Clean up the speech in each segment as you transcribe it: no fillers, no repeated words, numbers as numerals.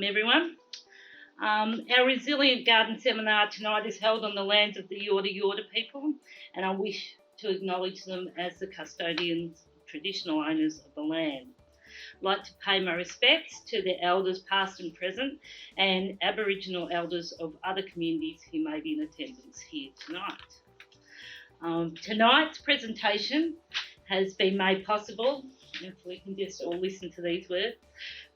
everyone. Our Resilient Garden Seminar tonight is held on the lands of the Yorta people, and I wish to acknowledge them as the custodians, traditional owners of the land. I'd like to pay my respects to the elders past and present and Aboriginal elders of other communities who may be in attendance here tonight. Tonight's presentation has been made possible, if we can just all listen to these words,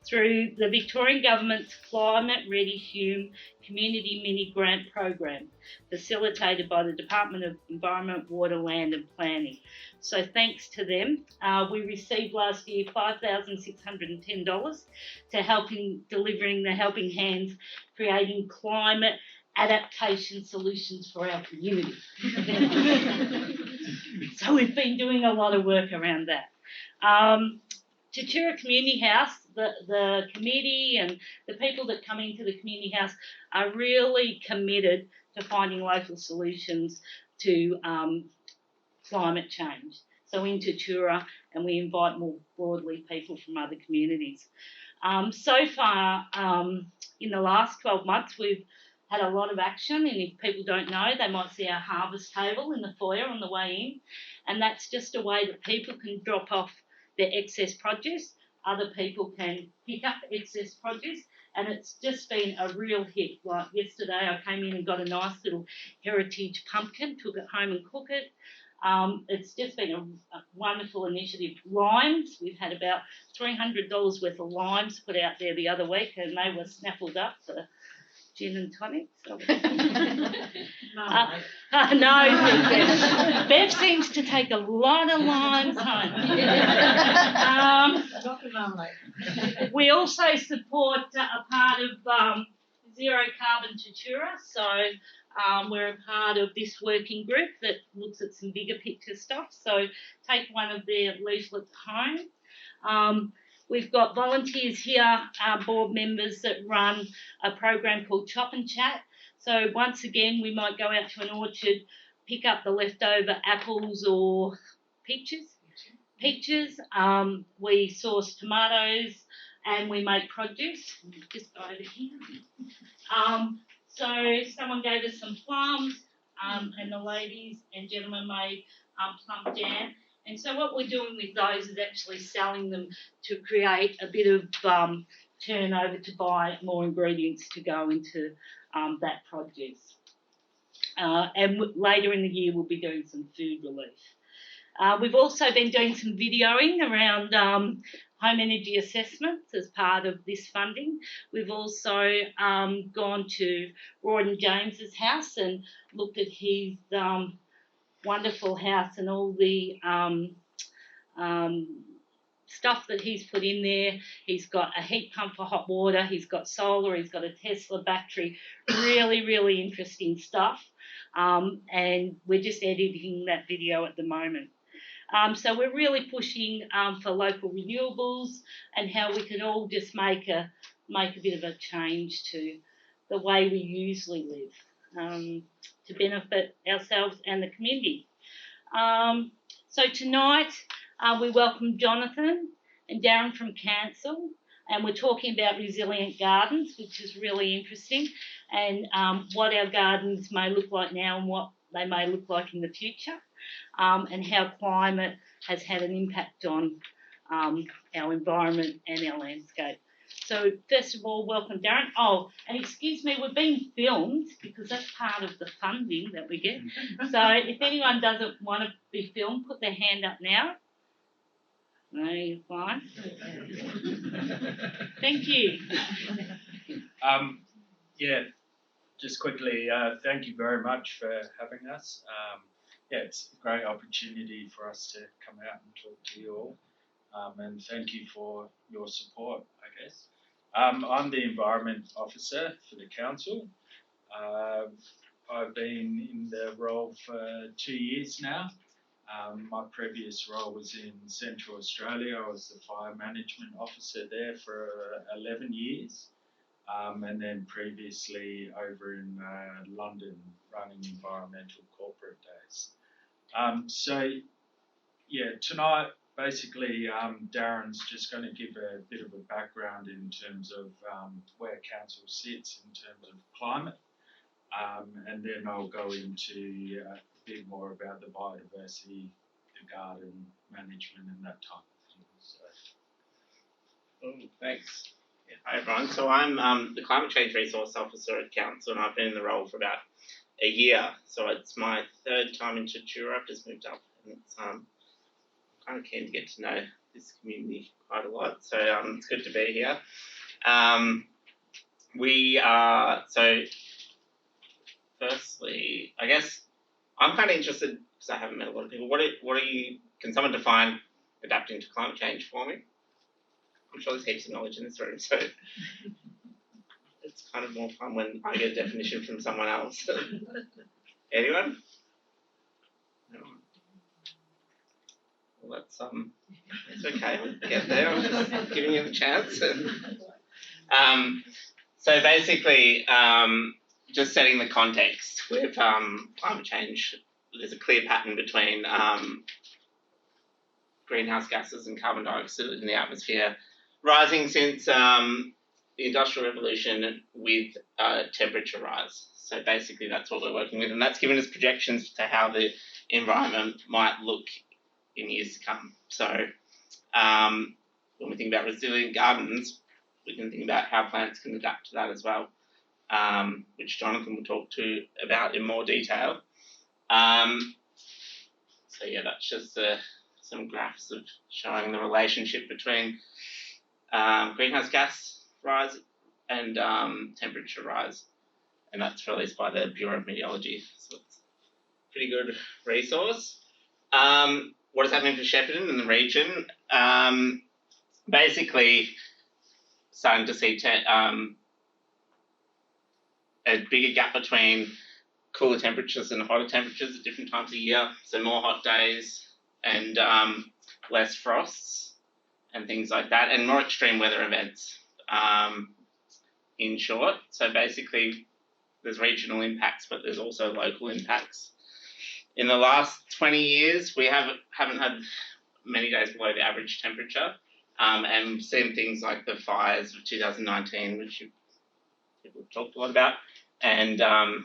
through the Victorian Government's Climate Ready Hume Community Mini Grant Program, facilitated by the Department of Environment, Water, Land and Planning. So thanks to them, we received last year $5,610 to help in delivering the Helping Hands, creating climate adaptation solutions for our community. So we've been doing a lot of work around that. Tatura Community House, the committee and the people that come into the community house are really committed to finding local solutions to climate change. So in Tatura, and we invite more broadly people from other communities. So far, in the last 12 months, we've had a lot of action, and if people don't know, they might see our harvest table in the foyer on the way in, and that's just a way that people can drop off their excess produce. Other people can pick up excess produce, and it's just been a real hit. Like yesterday, I came in and got a nice little heritage pumpkin, took it home and cooked it. It's just been a wonderful initiative. Limes, we've had about $300 worth of limes put out there the other week, and they were snaffled up for gin and tonic. No, Bev seems to take a lot of limes home. We also support a part of Zero Carbon Tatura, so we're a part of this working group that looks at some bigger picture stuff. So take one of their leaflets home. We've got volunteers here, board members that run a program called Chop and Chat. So once again, we might go out to an orchard, pick up the leftover apples or peaches. We source tomatoes and we make produce. Just go over here. So someone gave us some plums, and the ladies and gentlemen made plum jam. And so what we're doing with those is actually selling them to create a bit of turnover to buy more ingredients to go into that produce. And later in the year, we'll be doing some food relief. We've also been doing some videoing around home energy assessments as part of this funding. We've also gone to Roy James's house and looked at his wonderful house and all the stuff that he's put in there. He's got a heat pump for hot water, he's got solar, he's got a Tesla battery, really, really interesting stuff. And we're just editing that video at the moment. So we're really pushing for local renewables and how we can all just make a bit of a change to the way we usually live. To benefit ourselves and the community. So tonight we welcome Jonathan and Darren from Council, and we're talking about resilient gardens, which is really interesting, and what our gardens may look like now and what they may look like in the future, and how climate has had an impact on our environment and our landscape. So first of all, welcome Darren. Oh, and excuse me, we're being filmed because that's part of the funding that we get. So if anyone doesn't want to be filmed, put their hand up now. No, you're fine. Thank you. Just quickly, thank you very much for having us. It's a great opportunity for us to come out and talk to you all. And thank you for your support, I guess. I'm the Environment Officer for the Council. I've been in the role for 2 years now. My previous role was in Central Australia. I was the Fire Management Officer there for 11 years. And then previously over in London running Environmental Corporate Days. Tonight basically, Darren's just going to give a bit of a background in terms of where council sits in terms of climate, and then I'll go into a bit more about the biodiversity, the garden management, and that type of thing. So. Thanks. Yeah, hi everyone. So I'm the Climate Change Resource Officer at Council, and I've been in the role for about a year. So it's my third time in Tatura. I've just moved up, and it's kind of keen to get to know this community quite a lot. So it's good to be here. We are so. Firstly, I guess I'm kind of interested because I haven't met a lot of people. What are you? Can someone define adapting to climate change for me? I'm sure there's heaps of knowledge in this room, so it's kind of more fun when I get a definition from someone else. Anyone? No. Well, that's okay. We'll get there. I'm just giving you the chance. So basically, just setting the context with climate change. There's a clear pattern between greenhouse gases and carbon dioxide in the atmosphere rising since the Industrial Revolution with temperature rise. So basically that's what we're working with, and that's given us projections to how the environment might look in years to come. So when we think about resilient gardens, we can think about how plants can adapt to that as well, which Jonathan will talk to about in more detail. So yeah, that's just some graphs of showing the relationship between greenhouse gas rise and temperature rise, and that's released by the Bureau of Meteorology, so it's a pretty good resource. What is happening for Shepparton and the region? Basically, starting to see a bigger gap between cooler temperatures and hotter temperatures at different times of year, so more hot days and less frosts and things like that, and more extreme weather events, in short. So basically, there's regional impacts, but there's also local impacts. In the last 20 years, we haven't had many days below the average temperature, and we've seen things like the fires of 2019, which people have talked a lot about, and I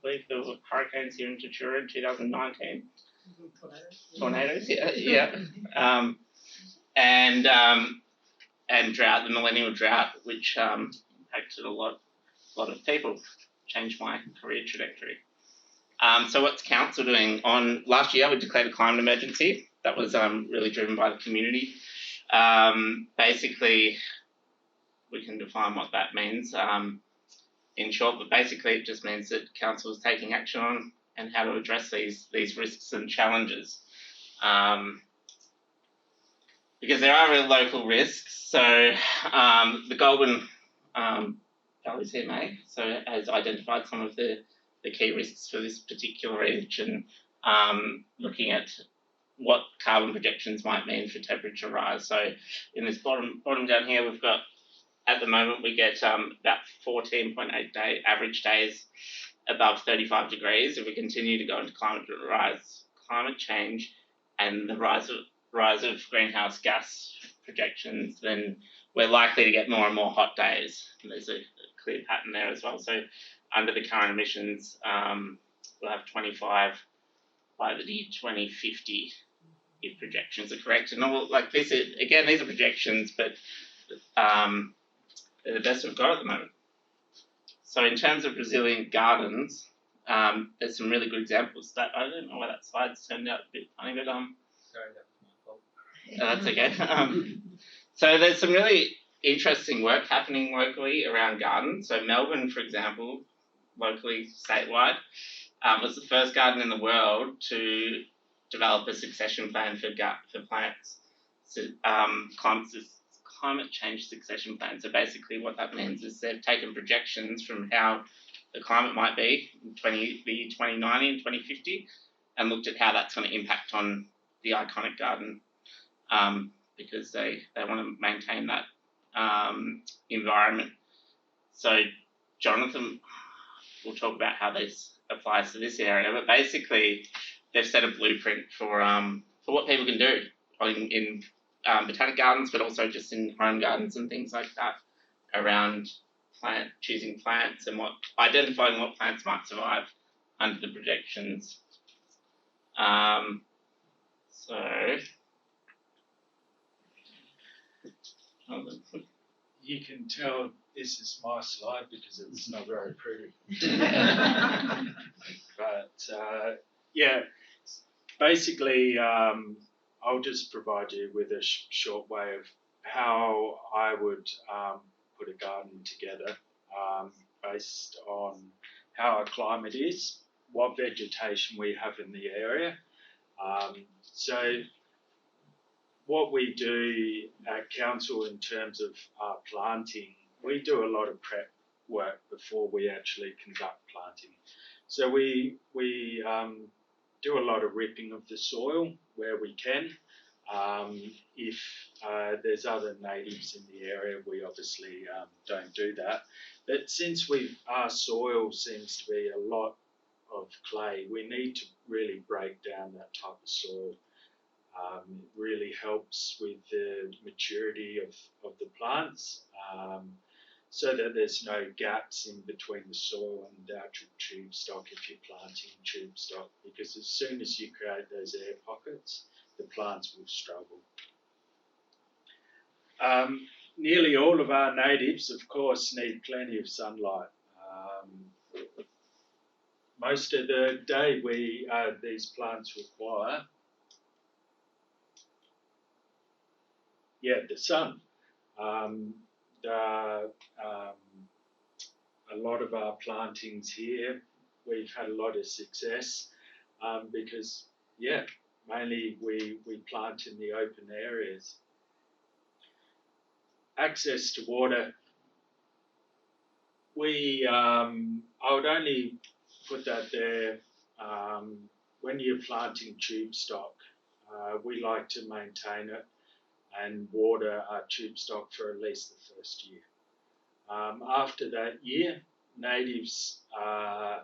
believe there were hurricanes here in Tatura in 2019. Tornadoes, yeah. And drought, the millennial drought, which impacted a lot of people, changed my career trajectory. So what's council doing? Last year, we declared a climate emergency. That was really driven by the community. Basically, we can define what that means in short, but basically it just means that council is taking action on and how to address these risks and challenges. Because there are real local risks. So the Goulburn Valley CMA has identified some of the key risks for this particular region, looking at what carbon projections might mean for temperature rise. So in this bottom down here, we've got, at the moment, we get about 14.8 average days above 35 degrees. If we continue to go into climate change and the rise of greenhouse gas projections, then we're likely to get more and more hot days. And there's a clear pattern there as well. So under the current emissions, we'll have 25 by the year 2050 if projections are correct. And all like this, again, these are projections, but they're the best we've got at the moment. So in terms of resilient gardens, there's some really good examples. That I don't know why that slide's turned out a bit funny, but Sorry, that was my fault. that's okay. So there's some really interesting work happening locally around gardens. So Melbourne, for example, locally, statewide, was the first garden in the world to develop a succession plan for plants. So, climate change succession plan. So basically what that means is they've taken projections from how the climate might be in the year 2090 and 2050 and looked at how that's going to impact on the iconic garden, because they want to maintain that environment. So Jonathan will talk about how this applies to this area, but basically they've set a blueprint for what people can do in botanic gardens, but also just in home gardens and things like that, around choosing plants and identifying what plants might survive under the projections. So you can tell this is my slide because it's not very pretty. But yeah, basically, I'll just provide you with a short way of how I would put a garden together based on how our climate is, what vegetation we have in the area. So what we do at council in terms of planting, we do a lot of prep work before we actually conduct planting. So we do a lot of ripping of the soil where we can. If there's other natives in the area, we obviously don't do that. But since our soil seems to be a lot of clay, we need to really break down that type of soil. It really helps with the maturity of the plants, so that there's no gaps in between the soil and the actual tube stock if you're planting tube stock, because as soon as you create those air pockets, the plants will struggle. Nearly all of our natives, of course, need plenty of sunlight. Most of the day these plants require the sun. A lot of our plantings here, we've had a lot of success because, mainly we plant in the open areas. Access to water, I would only put that there when you're planting tube stock. We like to maintain it and water our tube stock for at least the first year. After that year, natives are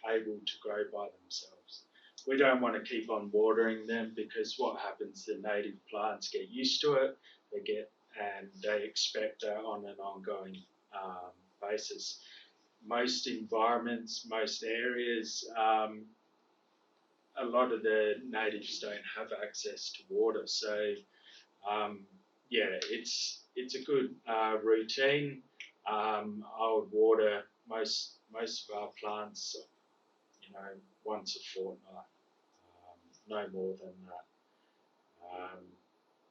able to grow by themselves. We don't want to keep on watering them, because what happens, the native plants get used to it, and they expect that on an ongoing basis. Most environments, most areas, a lot of the natives don't have access to water, so it's a good routine. I would water most of our plants, once a fortnight, no more than that.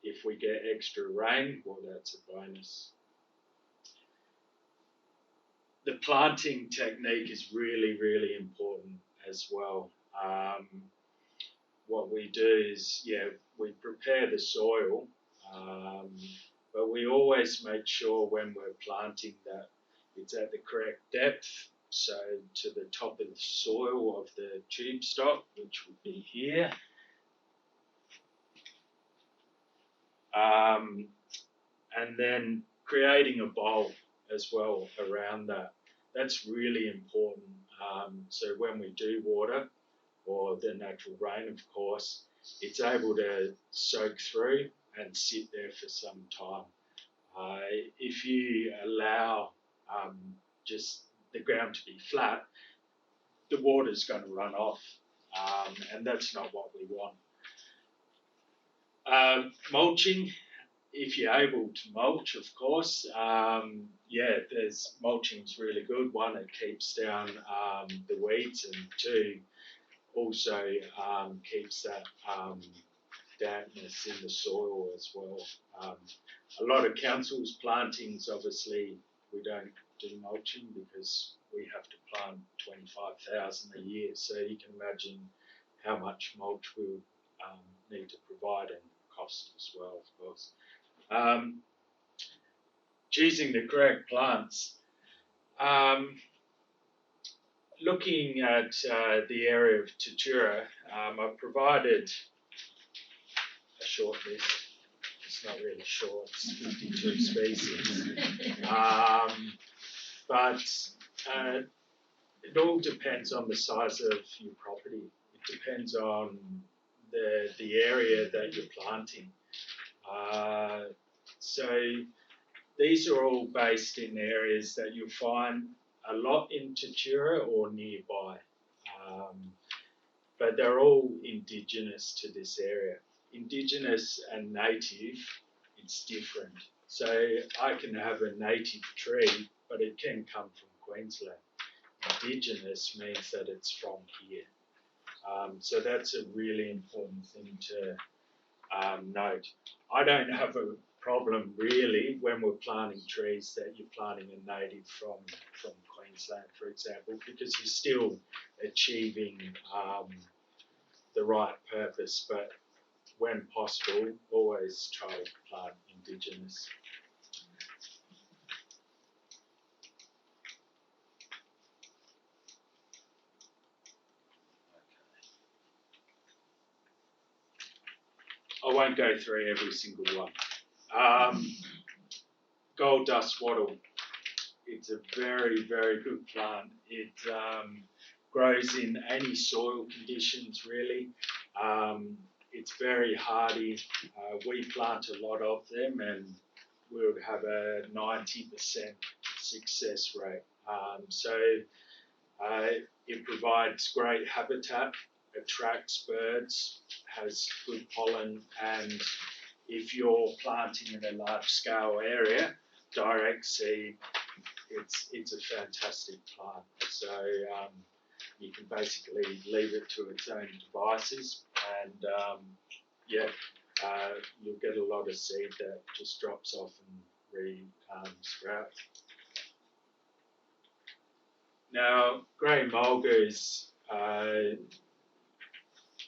If we get extra rain, well, that's a bonus. The planting technique is really, really important as well. What we do is, we prepare the soil, but we always make sure when we're planting that it's at the correct depth, so to the top of the soil of the tube stock, which would be here. And then creating a bowl as well around that. That's really important. So when we do water, or the natural rain, of course, it's able to soak through and sit there for some time. If you allow just the ground to be flat, the water's going to run off, and that's not what we want. Mulching, if you're able to mulch, of course, mulching's really good. One, it keeps down the weeds, and two, also keeps that dampness in the soil as well. A lot of councils' plantings, obviously, we don't do mulching because we have to plant 25,000 a year. So you can imagine how much mulch we'll need to provide, and cost as well, of course. Choosing the correct plants. Looking at the area of Tatura, I've provided a short list. It's not really short, it's 52 species. But it all depends on the size of your property. It depends on the area that you're planting. So these are all based in areas that you'll find a lot in Tatura or nearby. But they're all indigenous to this area. Indigenous and native, it's different. So I can have a native tree, but it can come from Queensland. Indigenous means that it's from here. So that's a really important thing to note. I don't have a problem really when we're planting trees that you're planting a native from Queensland, for example, because you're still achieving the right purpose, but when possible, always try to plant indigenous. I won't go through every single one. Gold dust wattle. It's a very, very good plant. It grows in any soil conditions, really. It's very hardy. We plant a lot of them, and we would have a 90% success rate. So it provides great habitat, attracts birds, has good pollen, and if you're planting in a large scale area, direct seed, it's a fantastic plant. So you can basically leave it to its own devices, and you'll get a lot of seed that just drops off and sprouts. Now, grey mulga is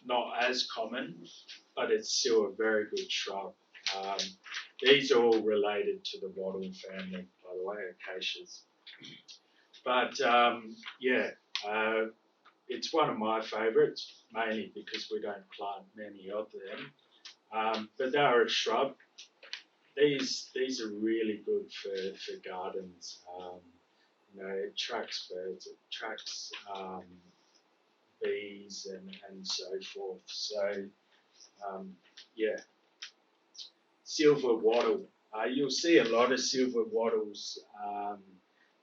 not as common, but it's still a very good shrub. These are all related to the wattle family, by the way, acacias. But it's one of my favourites, mainly because we don't plant many of them. But they're a shrub. These are really good for gardens. It attracts birds, it attracts bees and so forth. So silver wattle. You'll see a lot of silver wattles,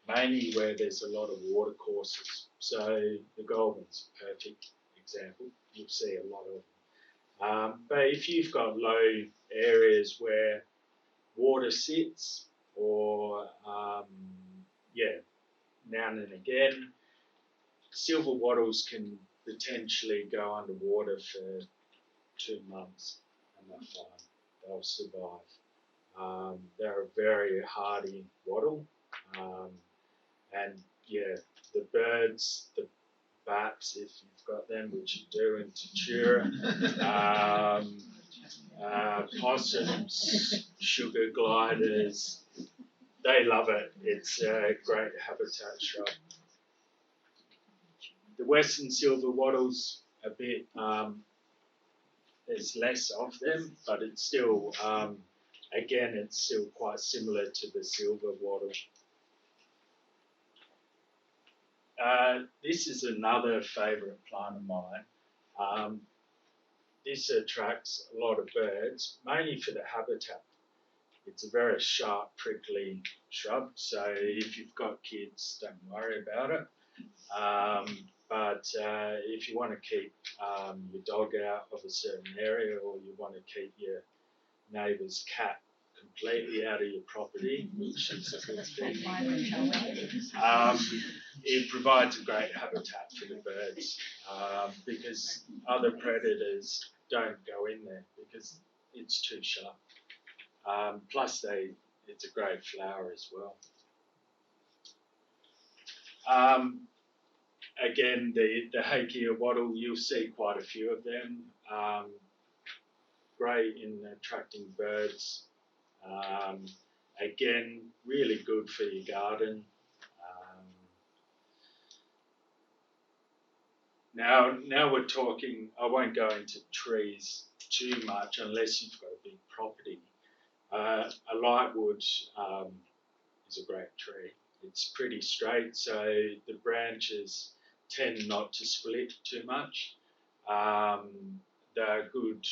mainly where there's a lot of water courses. So the Goulburn's a perfect example. You'll see a lot of them. But if you've got low areas where water sits, or now and again, silver wattles can potentially go underwater for 2 months, and they're fine. They'll survive. They're a very hardy wattle, and the birds, the bats, if you've got them, which you do in Tatura, possums, sugar gliders, they love it. It's a great habitat shrub. The western silver wattles, a bit, there's less of them, but it's still, again, it's still quite similar to the silver wattle. This is another favourite plant of mine. This attracts a lot of birds, mainly for the habitat. It's a very sharp, prickly shrub, so if you've got kids, don't worry about it. But if you want to keep your dog out of a certain area, or you want to keep your neighbour's cat completely out of your property, which is a good thing, it provides a great habitat for the birds, because other predators don't go in there because it's too sharp. Plus, it's a great flower as well. Again, the Hakea wattle, you'll see quite a few of them. Great in attracting birds. Again, really good for your garden. Now we're talking, I won't go into trees too much unless you've got a big property. A lightwood is a great tree. It's pretty straight, so the branches tend not to split too much. they're a good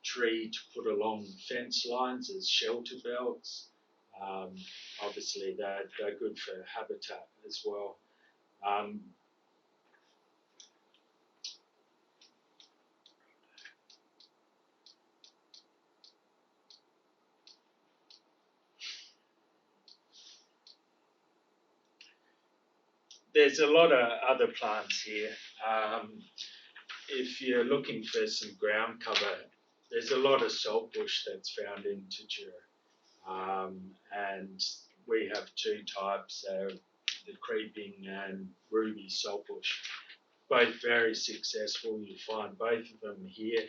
tree to put along fence lines as shelter belts. Obviously, they're good for habitat as well. There's a lot of other plants here. If you're looking for some ground cover, there's a lot of saltbush that's found in Tatura. And we have two types, the creeping and ruby saltbush. Both very successful. You find both of them here,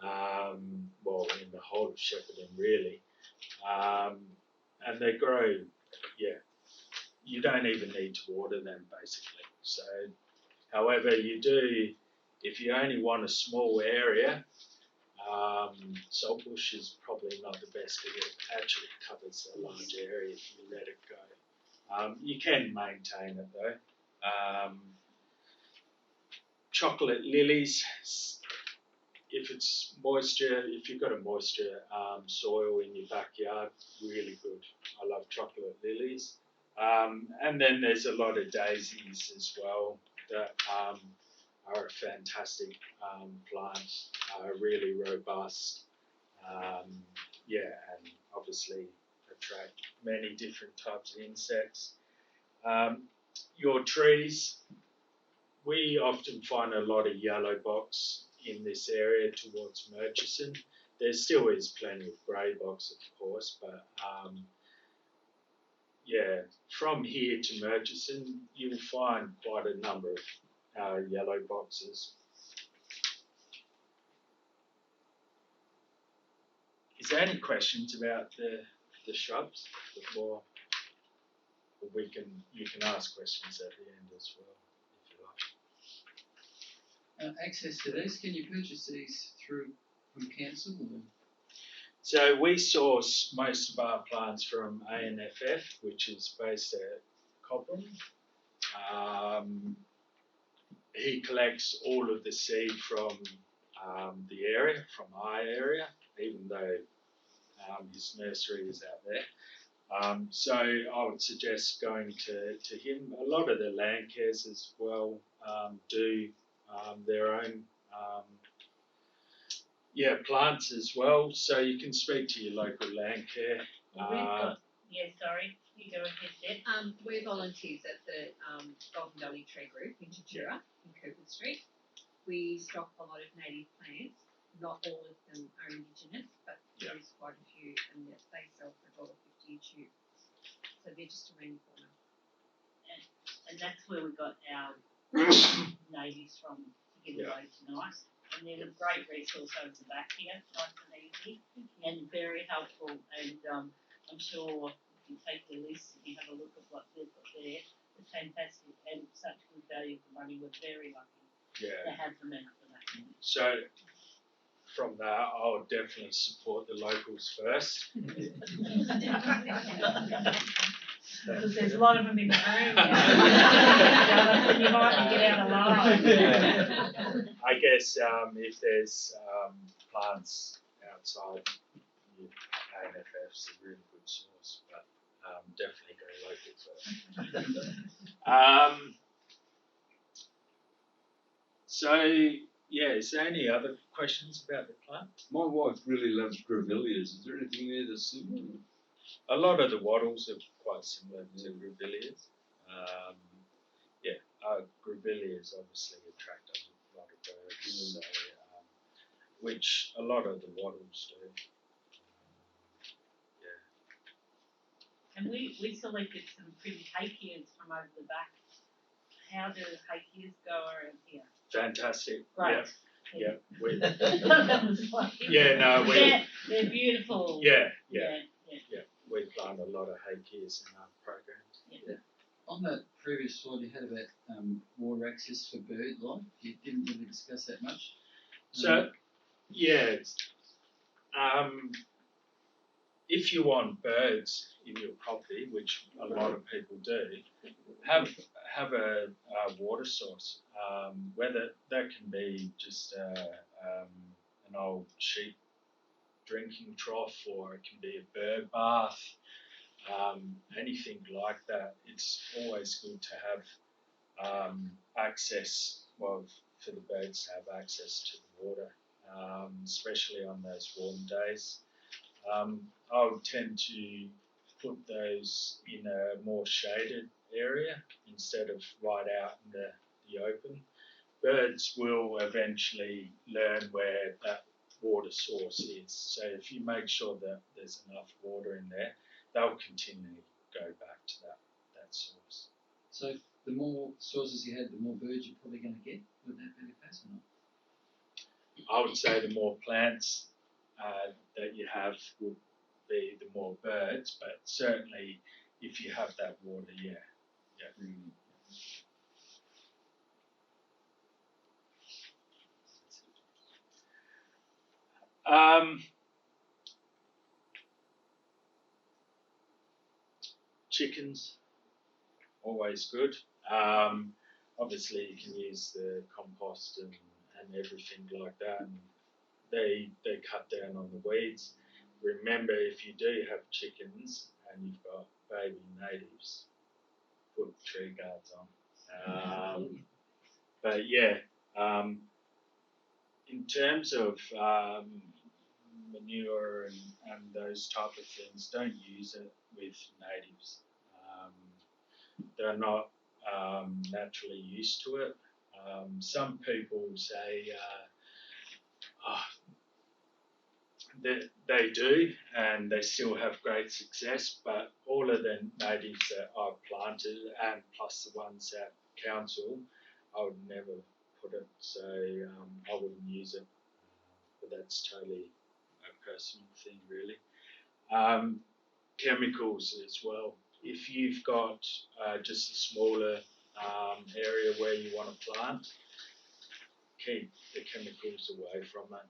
well, in the whole of Shepparton, really. And they grow, yeah, you don't even need to water them, basically. So, however, you do, if you only want a small area, saltbush is probably not the best because it actually covers a large area if you let it go. You can maintain it though. Chocolate lilies, if it's moisture, if you've got a moisture soil in your backyard, really good. I love chocolate lilies. And then there's a lot of daisies as well that are a fantastic plant, really robust. And obviously attract many different types of insects. Your trees, we often find a lot of yellow box in this area towards Murchison. There still is plenty of grey box, of course, but from here to Murchison, you'll find quite a number of yellow boxes. Is there any questions about the shrubs before you can ask questions at the end as well, if you like. Access to these, can you purchase these from council? Or? So we source most of our plants from ANFF, which is based at Cobram. He collects all of the seed from the area, from our area, even though his nursery is out there. So I would suggest going to him. A lot of the land cares as well do their own plants as well. So you can speak to your local land care. Sorry, you go ahead, Deb. We're volunteers at the Golden Valley Tree Group in Tatura, in Cooper Street. We stock a lot of native plants. Not all of them are indigenous, but there is quite a few, and they sell for $1.50 a tube. So they're just around the corner. And that's where we got our natives from to give away tonight. And they're a great resource over the back here, nice and easy, and very helpful. And I'm sure if you take the list and you have a look at what they've got there, it's fantastic and such good value for money. We're very lucky to have them out for that. So from that, I'll definitely support the locals first. Because there's a lot of them in the room now. You might get out alive. I guess if there's plants outside, ANFF's a really good source, but definitely go local first. Is there any other questions about the plant? My wife really loves grevilleas. Is there anything there that's similar? A lot of the wattles are quite similar to grevilleas. Grevilleas obviously attract a lot of birds, so, which a lot of the wattles do. And we selected some pretty hakeas from over the back. How do hakeas go around here? Fantastic. Great. Yeah. They're beautiful. Yeah. We plant a lot of hakeas in our programs. Yeah. On that previous slide you had about water access for bird life. You didn't really discuss that much. So, if you want birds in your property, which a lot of people do, have a water source. Whether that can be just an old sheep drinking trough, or it can be a bird bath, anything like that. It's always good to have access, well, for the birds to have access to the water, especially on those warm days. I would tend to put those in a more shaded area instead of right out in the open. Birds will eventually learn where that water source is. So if you make sure that there's enough water in there, they'll continually go back to that source. So the more sources you had, the more birds you're probably going to get. Would that be the case or not? I would say the more plants that you have would be the more birds, but certainly if you have that water, yeah. Chickens, always good. Obviously, you can use the compost and everything like that, and they cut down on the weeds. Remember, if you do have chickens and you've got baby natives, put tree guards on. But yeah, in terms of manure and those type of things, don't use it with natives. They're not naturally used to it. Some people say they do, and they still have great success, but all of the natives that I've planted, and plus the ones at council, I would never put it, so I wouldn't use it, but that's totally a personal thing, really. Chemicals as well. If you've got just a smaller area where you want to plant, keep the chemicals away from it.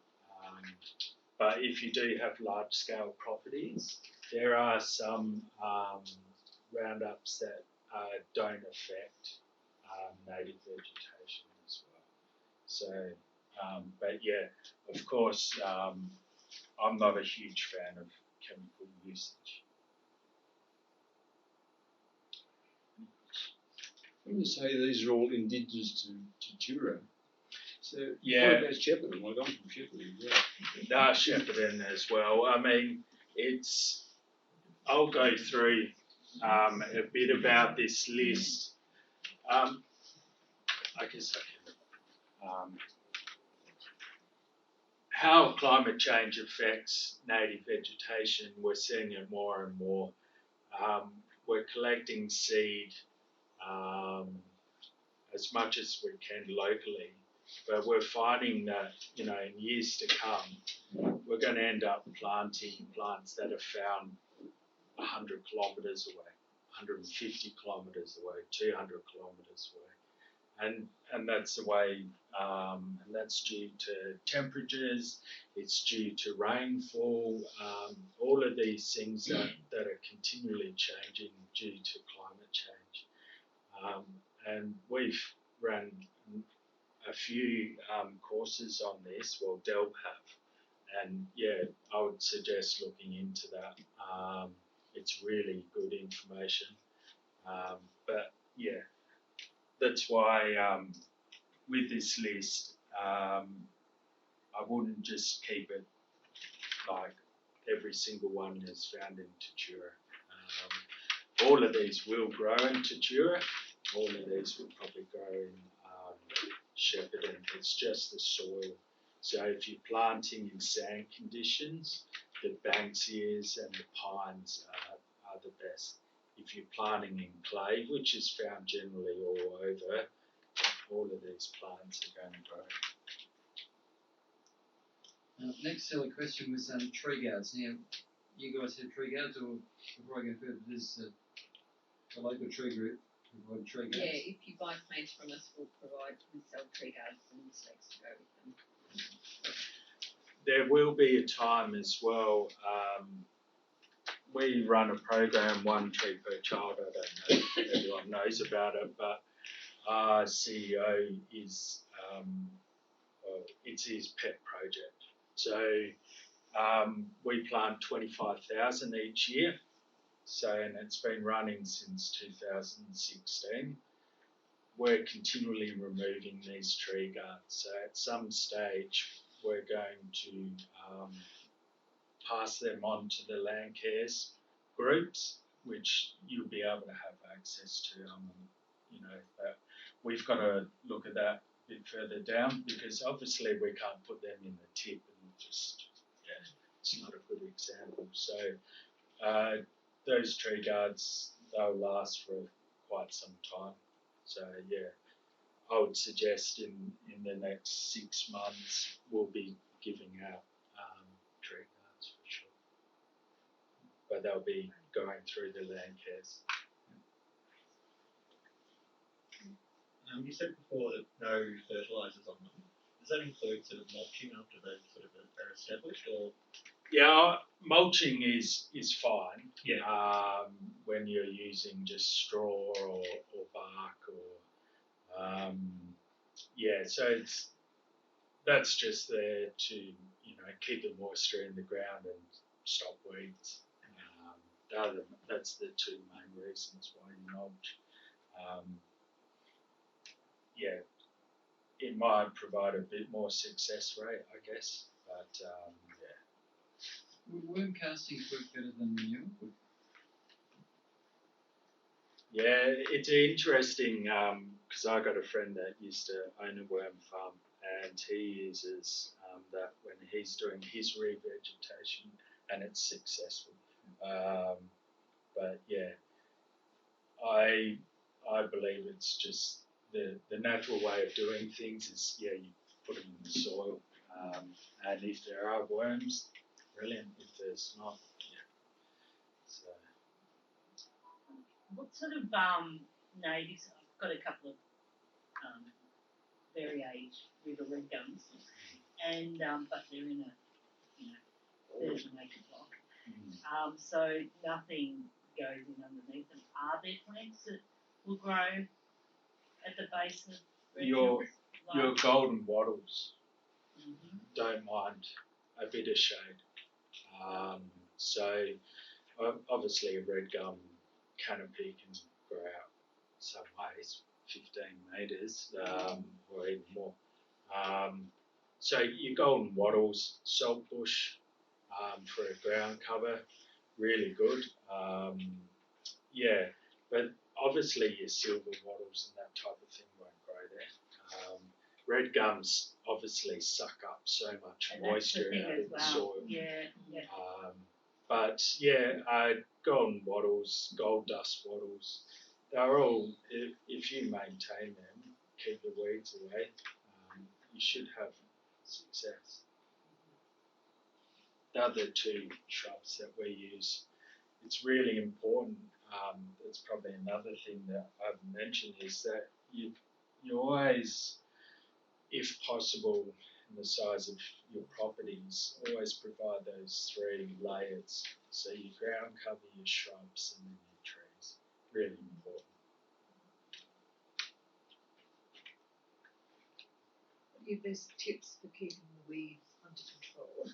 But if you do have large scale properties, there are some roundups that don't affect native vegetation as well. So, but yeah, of course, I'm not a huge fan of chemical usage. When you say these are all indigenous to Tatura, so Yeah. what about Shepparton? Like I'm from Shepparton. Yeah. No, Shepparton as well. I mean, I'll go through a bit about this list. I guess I can. How climate change affects native vegetation, we're seeing it more and more. We're collecting seed as much as we can locally, but we're finding that, in years to come, we're going to end up planting plants that are found 100 kilometres away, 150 kilometres away, 200 kilometres away. And that's the way, and that's due to temperatures, it's due to rainfall, all of these things that are continually changing due to climate change. And we've run a few courses on this, well, Delp have, and yeah, I would suggest looking into that. It's really good information, but yeah, that's why with this list, I wouldn't just keep it like every single one is found in Tatura. All of these will grow in Tatura. All of these will probably grow in Shepparton. It's just the soil. So if you're planting in sand conditions, the Banksias and the pines are the best. If you're planting in clay, which is found generally all over, all of these plants are going to grow. Next silly question was tree guards. Now, you guys have tree guards, or before I go further, does the local tree group provide tree guards? Yeah, if you buy plants from us, we sell tree guards and stakes to go with them. There will be a time as well. We run a program, One Tree Per Child. I don't know if everyone knows about it, but our CEO is, it's his pet project. So we plant 25,000 each year. So, and it's been running since 2016. We're continually removing these tree guards. So at some stage, we're going to pass them on to the land cares groups, which you'll be able to have access to. But we've got to look at that a bit further down because obviously we can't put them in the tip and just, it's not a good example. So those tree guards, they'll last for quite some time. So I would suggest in the next 6 months we'll be giving out tree guards for sure. But they'll be going through the land cares. You said before that no fertilisers on them. Does that include sort of mulching after they sort of are established, or? Yeah, mulching is fine. Yeah. When you're using just straw or bark or so that's just there to keep the moisture in the ground and stop weeds. That's the two main reasons why you mulch. It might provide a bit more success rate, I guess, but Would worm castings work better than manure? yeah, it's interesting because I got a friend that used to own a worm farm, and he uses that when he's doing his revegetation, and it's successful. But I believe it's just the natural way of doing things is you put them in the soil, and if there are worms, brilliant. If there's not, So What sort of natives? I've got a couple of very aged river red gums, and but they're in a 30-acre block. So nothing goes in underneath them. Are there plants that will grow at the base of red your gums? golden wattles Mm-hmm. don't mind a bit of shade. So obviously a red gum canopy can grow out some ways, 15 metres or even more. So your golden wattles, saltbush for a ground cover, really good. But obviously your silver wattles and that type of thing won't grow there. Red gums obviously suck up so much moisture out of the soil. But golden wattles, gold dust wattles, they're all, if you maintain them, keep the weeds away, you should have success. The other two shrubs that we use, it's really important, that's probably another thing that I haven't mentioned, is that you always, if possible, in the size of your properties, always provide those 3 layers. So you ground cover your shrubs and then your trees. Really important. What are your best tips for keeping the weeds under control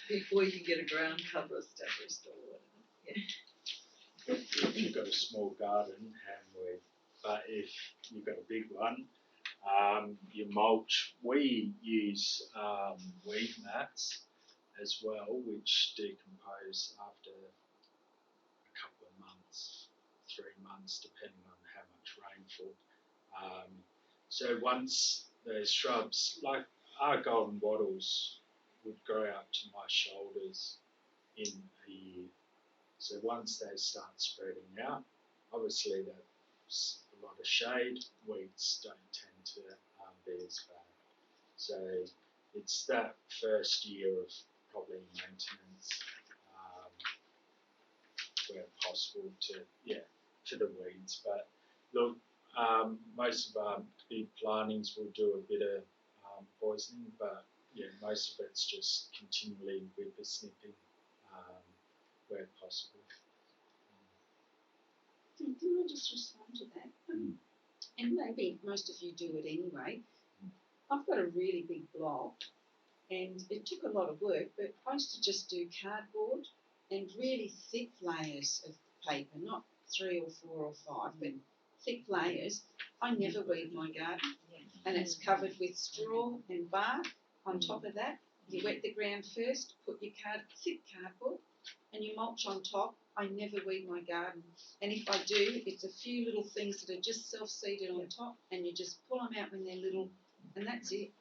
before you can get a ground cover established or whatever? If you've got a small garden, hand weed. But if you've got a big one, you mulch. We use weed mats as well, which decompose after a couple of months, 3 months, depending on how much rainfall. So once those shrubs, like our golden wattles, would grow out to my shoulders in a year. So once they start spreading out, obviously that's a lot of shade, weeds don't tend to be as bad. So it's that first year of probably maintenance where possible for the weeds. But look, most of our big plantings will do a bit of poisoning, but most of it's just continually whippersnipping where possible. Can I just respond to that? And maybe most of you do it anyway. I've got a really big block and it took a lot of work, but I used to just do cardboard and really thick layers of paper, not 3 or 4 or 5, but thick layers. I never weed my garden, and it's covered with straw and bark on top of that. You wet the ground first, put your thick cardboard, and you mulch on top. I never weed my garden, and if I do, it's a few little things that are just self-seeded on top, and you just pull them out when they're little, and that's it.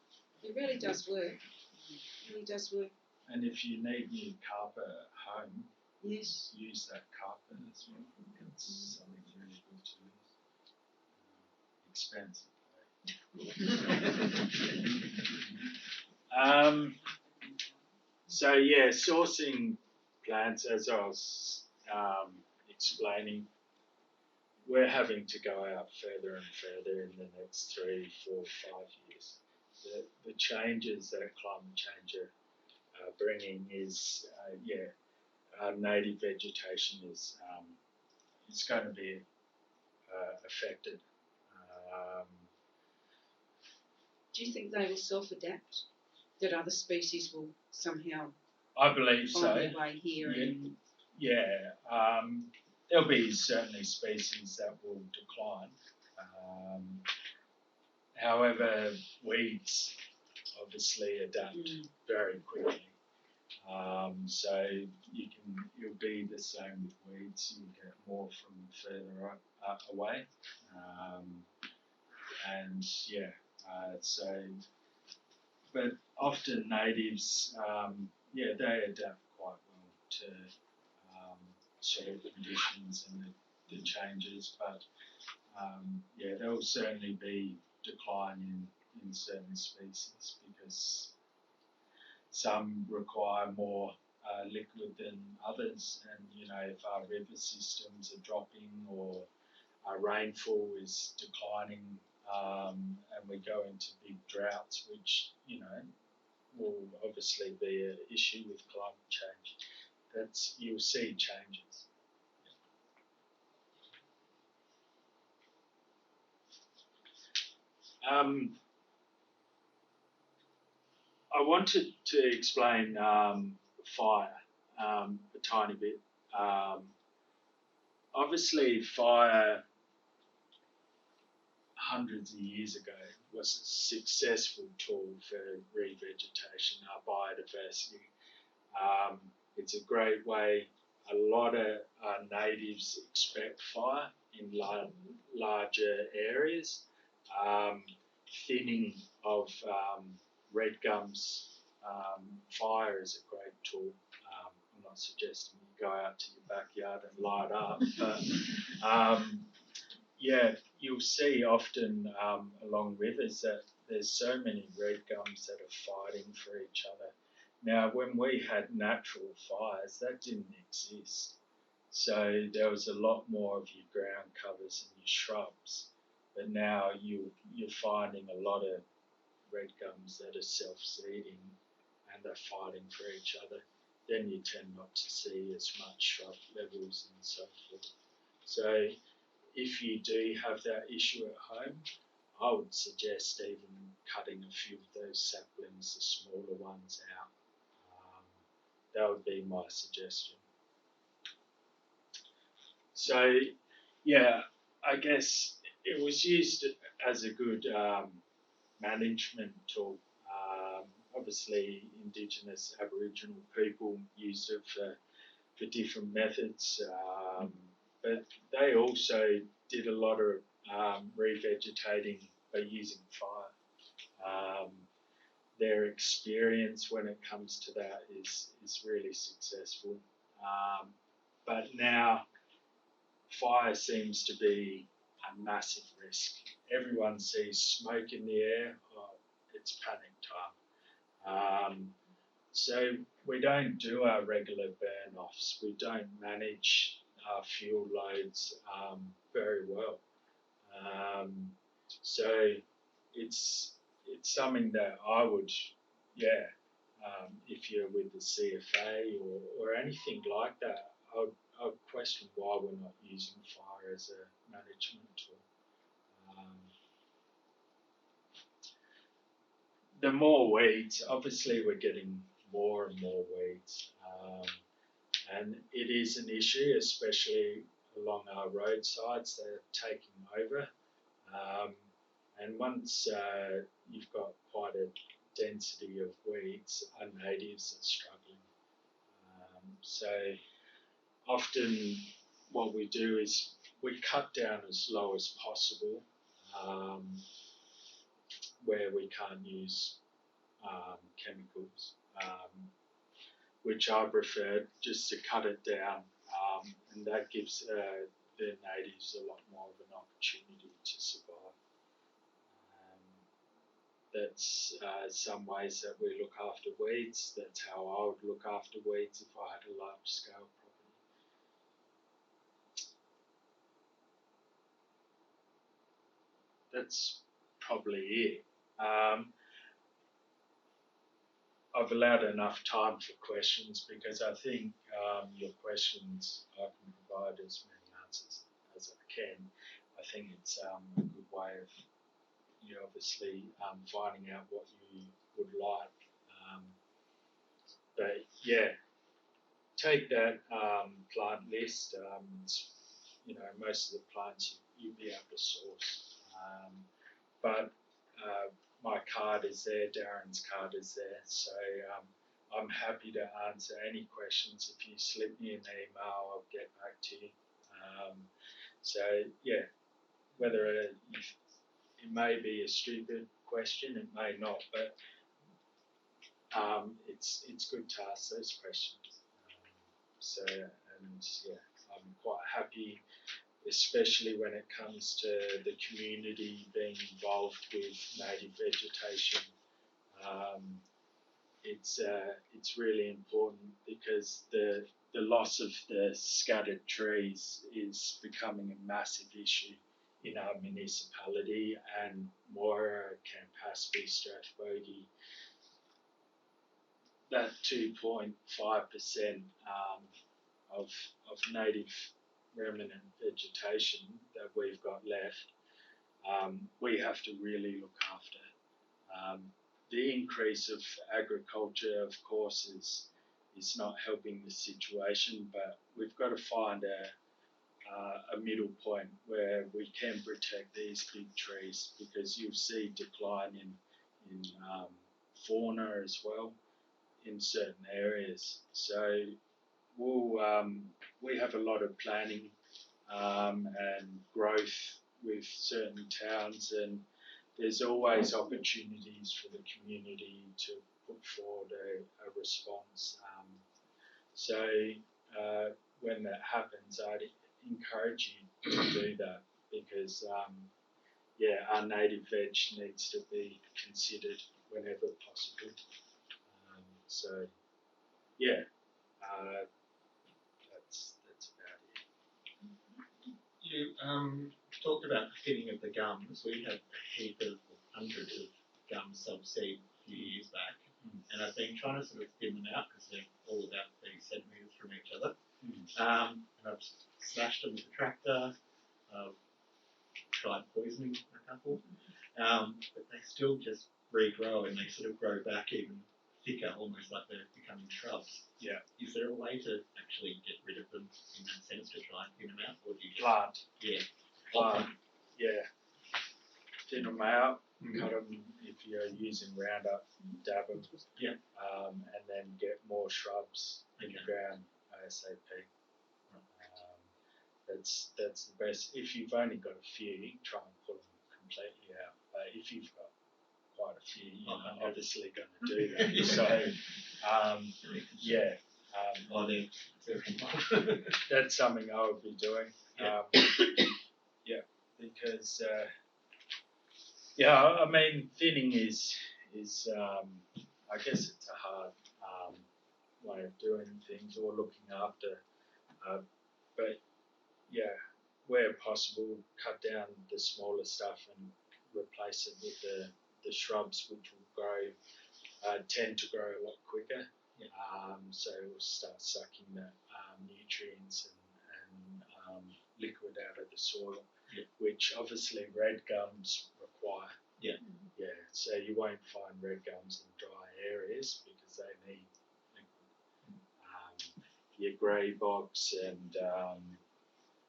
It really does work. It really does work. And if you need new carpet at home, Yes. use that carpet as well. It's something really good to use. Expensive. So yeah, sourcing plants, as I was explaining, we're having to go out further and further in the next 3, 4, 5 years. The changes that climate change are bringing is, native vegetation is going to be affected. Do you think they will self-adapt? That other species will somehow I believe so. find their way here? There'll be certainly species that will decline. However, weeds obviously adapt very quickly. So you'll be the same with weeds. You'll get more from further away. But often natives, they adapt quite well to soil conditions and the changes. But there will certainly be decline in certain species because some require more liquid than others, and if our river systems are dropping or our rainfall is declining, and we go into big droughts, which will obviously be an issue with climate change. You'll see changes. I wanted to explain fire a tiny bit. Obviously, fire hundreds of years ago was a successful tool for revegetation, our biodiversity. It's a great way. A lot of natives expect fire in larger areas. Thinning of red gums fire is a great tool. I'm not suggesting you go out to your backyard and light up, but you'll see often along rivers that there's so many red gums that are fighting for each other. Now, when we had natural fires, that didn't exist. So there was a lot more of your ground covers and your shrubs. But now you're finding a lot of red gums that are self-seeding and are fighting for each other. Then you tend not to see as much shrub levels and so forth. So if you do have that issue at home, I would suggest even cutting a few of those saplings, the smaller ones, out. That would be my suggestion. So, I guess it was used as a good management tool. Obviously, Indigenous Aboriginal people used it for different methods, but they also did a lot of revegetating by using fire. Their experience when it comes to that is really successful. But now fire seems to be a massive risk. Everyone sees smoke in the air, it's panic time. So we don't do our regular burn-offs. We don't manage our fuel loads very well. So it's something that I would, if you're with the CFA or anything like that, I'd question why we're not using fire as a management tool. the more weeds, obviously we're getting more and more weeds, and it is an issue, especially along our roadsides. They're taking over, and once you've got quite a density of weeds, our natives are struggling. So often what we do is we cut down as low as possible, where we can't use chemicals, which I prefer just to cut it down, and that gives the natives a lot more of an opportunity to survive. That's some ways that we look after weeds. That's how I would look after weeds if I had a large scale property. That's probably it. I've allowed enough time for questions because I think your questions, I can provide as many answers as I can. I think it's a good way of you obviously finding out what you would like. But yeah, take that plant list. It's, most of the plants you'll be able to source. But my card is there, Darren's card is there, so I'm happy to answer any questions. If you slip me an email, I'll get back to you. So yeah, whether it may be a stupid question, it may not, but it's good to ask those questions. I'm quite happy, especially when it comes to the community being involved with native vegetation. It's really important because the loss of the scattered trees is becoming a massive issue in our municipality, and Moira, Campaspe, Strathbogie, that 2.5% of native remnant vegetation that we've got left, we have to really look after. The increase of agriculture, of course, is not helping the situation, but we've got to find a middle point where we can protect these big trees, because you'll see decline in fauna as well in certain areas. So we have a lot of planning and growth with certain towns, and there's always opportunities for the community to put forward a response. When that happens, I'd encourage you to do that, because our native veg needs to be considered whenever possible. That's about it. You talked about the thinning of the gums. We had a heap of hundreds of gum subseed a few years back, and I've been trying to sort of thin them out because they're all about 30 centimetres from each other. And I've slashed them with a tractor. I've tried poisoning a couple, but they still just regrow, and they sort of grow back even thicker, almost like they're becoming shrubs. Yeah. Is there a way to actually get rid of them in that sense, to try and thin them out, or do you just Plant. Yeah. Plant. Yeah. Thin them out. Cut them if you're using Roundup. Dab them. Yeah. And then get more shrubs in the ground ASAP. That's the best. If you've only got a few, try and pull them completely out. But if you've got quite a few, you're obviously going to do that. So, that's something I would be doing. Because I mean, thinning is I guess it's a hard way of doing things or looking after, but where possible, cut down the smaller stuff and replace it with the shrubs, which will tend to grow a lot quicker. So it will start sucking the nutrients and liquid out of the soil, which obviously red gums require. Yeah. Yeah, so you won't find red gums in dry areas because they need your grey box and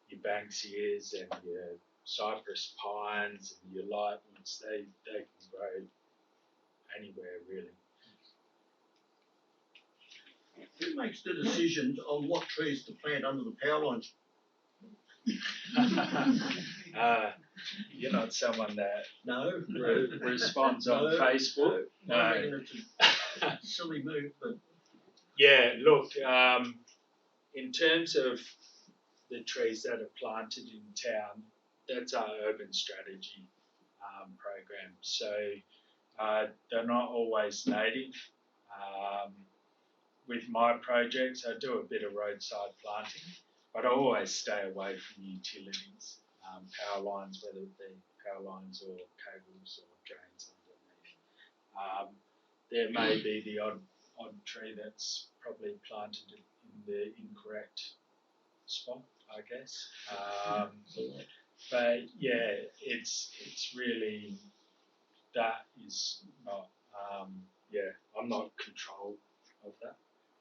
your Banksias and your cypress pines and your lightwoods. They can grow anywhere really. Who makes the decisions on what trees to plant under the power lines? You're not someone that No. responds on No, Facebook. No. I reckon it's a silly move, but Yeah, look, in terms of the trees that are planted in town, that's our urban strategy program. So they're not always native. With my projects, I do a bit of roadside planting, but I always stay away from utilities, power lines, whether it be power lines or cables or drains underneath. There may be the odd tree that's probably planted in the incorrect spot, I guess. But yeah, it's really that is not. I'm not in control of that.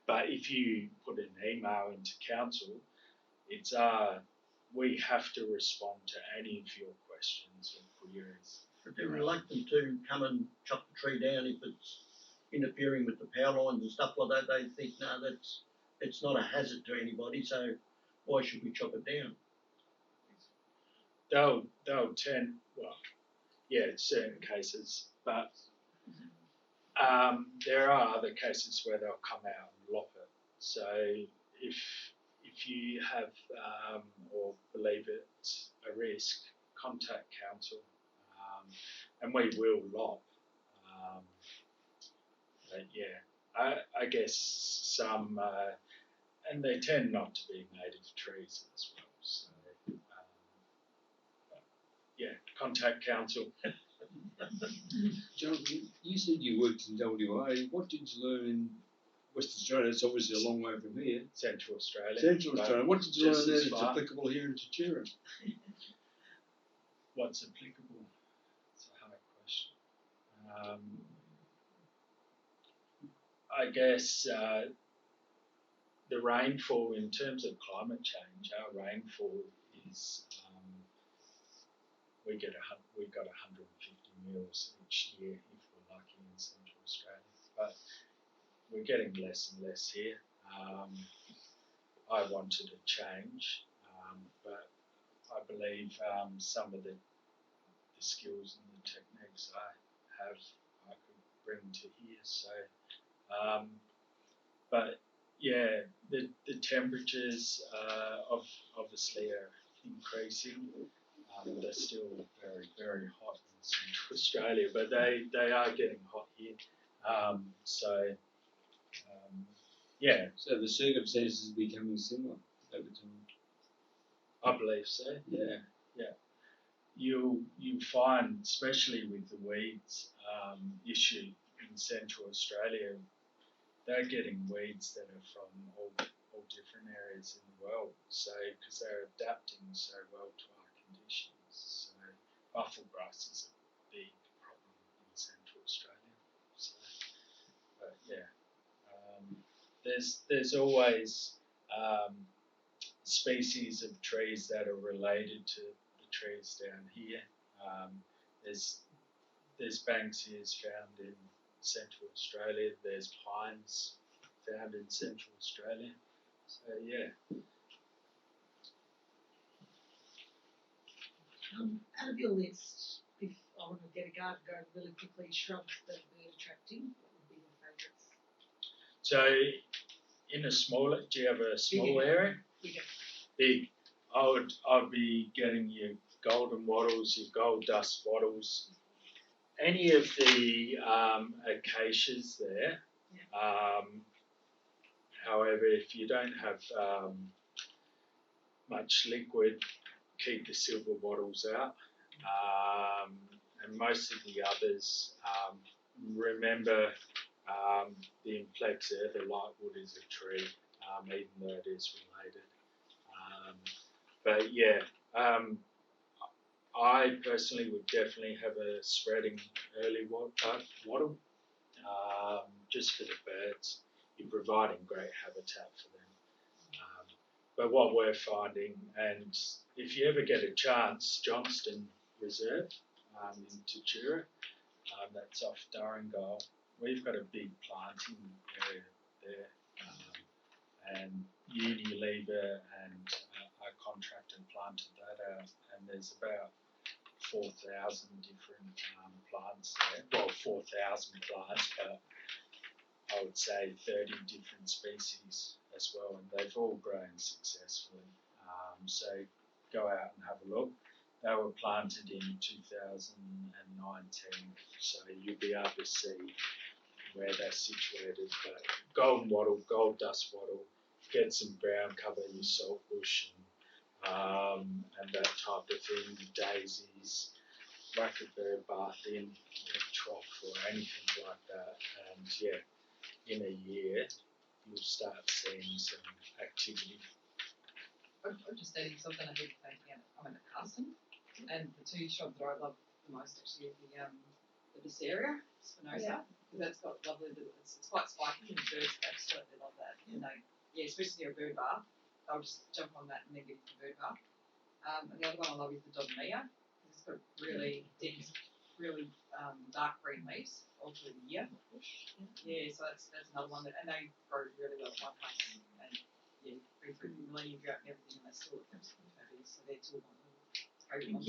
But if you put an email into council, it's we have to respond to any of your questions or queries. But they're reluctant to come and chop the tree down if it's interfering with the power lines and stuff like that. They think, no, it's not a hazard to anybody, so why should we chop it down? They'll tend, certain cases, but there are other cases where they'll come out and lop it. So if you have or believe it's a risk, contact council, and we will lop. But yeah, I guess some, and they tend not to be native trees as well. So yeah, contact council. Jonathan, you said you worked in WA. What did you learn in Western Australia? It's obviously a long way from here. Central Australia. Central Australia. What did you learn there that's far. applicable here in Tatura? What's applicable? It's a hard question. I guess the rainfall, in terms of climate change, our rainfall is we got 150 mils each year if we're lucky in Central Australia, but we're getting less and less here. I wanted a change, but I believe some of the skills and the techniques I could bring to here. So, but yeah, the temperatures obviously are increasing. They're still very, very hot in Central Australia, but they are getting hot here. Yeah. So the circumstances are becoming similar over time. I believe so. Yeah. You find, especially with the weeds issue in Central Australia, they're getting weeds that are from all different areas in the world. So because they're adapting so well to our conditions. So buffel grass is a big problem in Central Australia. So, but yeah, there's always species of trees that are related to the trees down here. There's Banksias found in Central Australia. There's pines found in Central Australia. So yeah. Out of your list, if I want to get a garden going really quickly, shrubs that are bird attracting, what would be your favourites? So in a smaller, do you have a small area? Bigger. Big. I'd be getting your golden wattles, your gold dust wattles, any of the acacias there. Yeah. However, if you don't have much liquid, keep the silver wattles out. And most of the others, remember the inflex there, the lightwood is a tree, even though it is related. But yeah, I personally would definitely have a spreading early wattle, just for the birds. You're providing great habitat for them. But what we're finding, and if you ever get a chance, Johnston Reserve in Tatura, that's off Durringall, we've got a big planting area there, and Unilever and our contractor planted that out, and there's about 4,000 different plants there. Well, 4,000 plants, but I would say 30 different species as well, and they've all grown successfully. So go out and have a look. They were planted in 2019, so you'll be able to see where they're situated. But golden wattle, gold dust wattle, get some brown cover your saltbush and that type of thing. Daisies, whack a bird bath in a trough or anything like that, and yeah, in a year you'll start seeing some activity. I'm just adding something I did thinking. I'm in a custom, and the two shrubs that I love the most actually are the Visaria spinosa, because that's got lovely little. It's quite spiky, and birds absolutely love that. And they, especially near a bird bath, they'll just jump on that and then get into the bird bath. And the other one I love is the Dodonea. It's got really dense, really dark green leaves all through the year. Yeah, so that's another one that, and they grow really well at my place. And yeah, bring through the millennium drought and everything, and they still look absolutely fabulous. So they're two of my little favourite ones.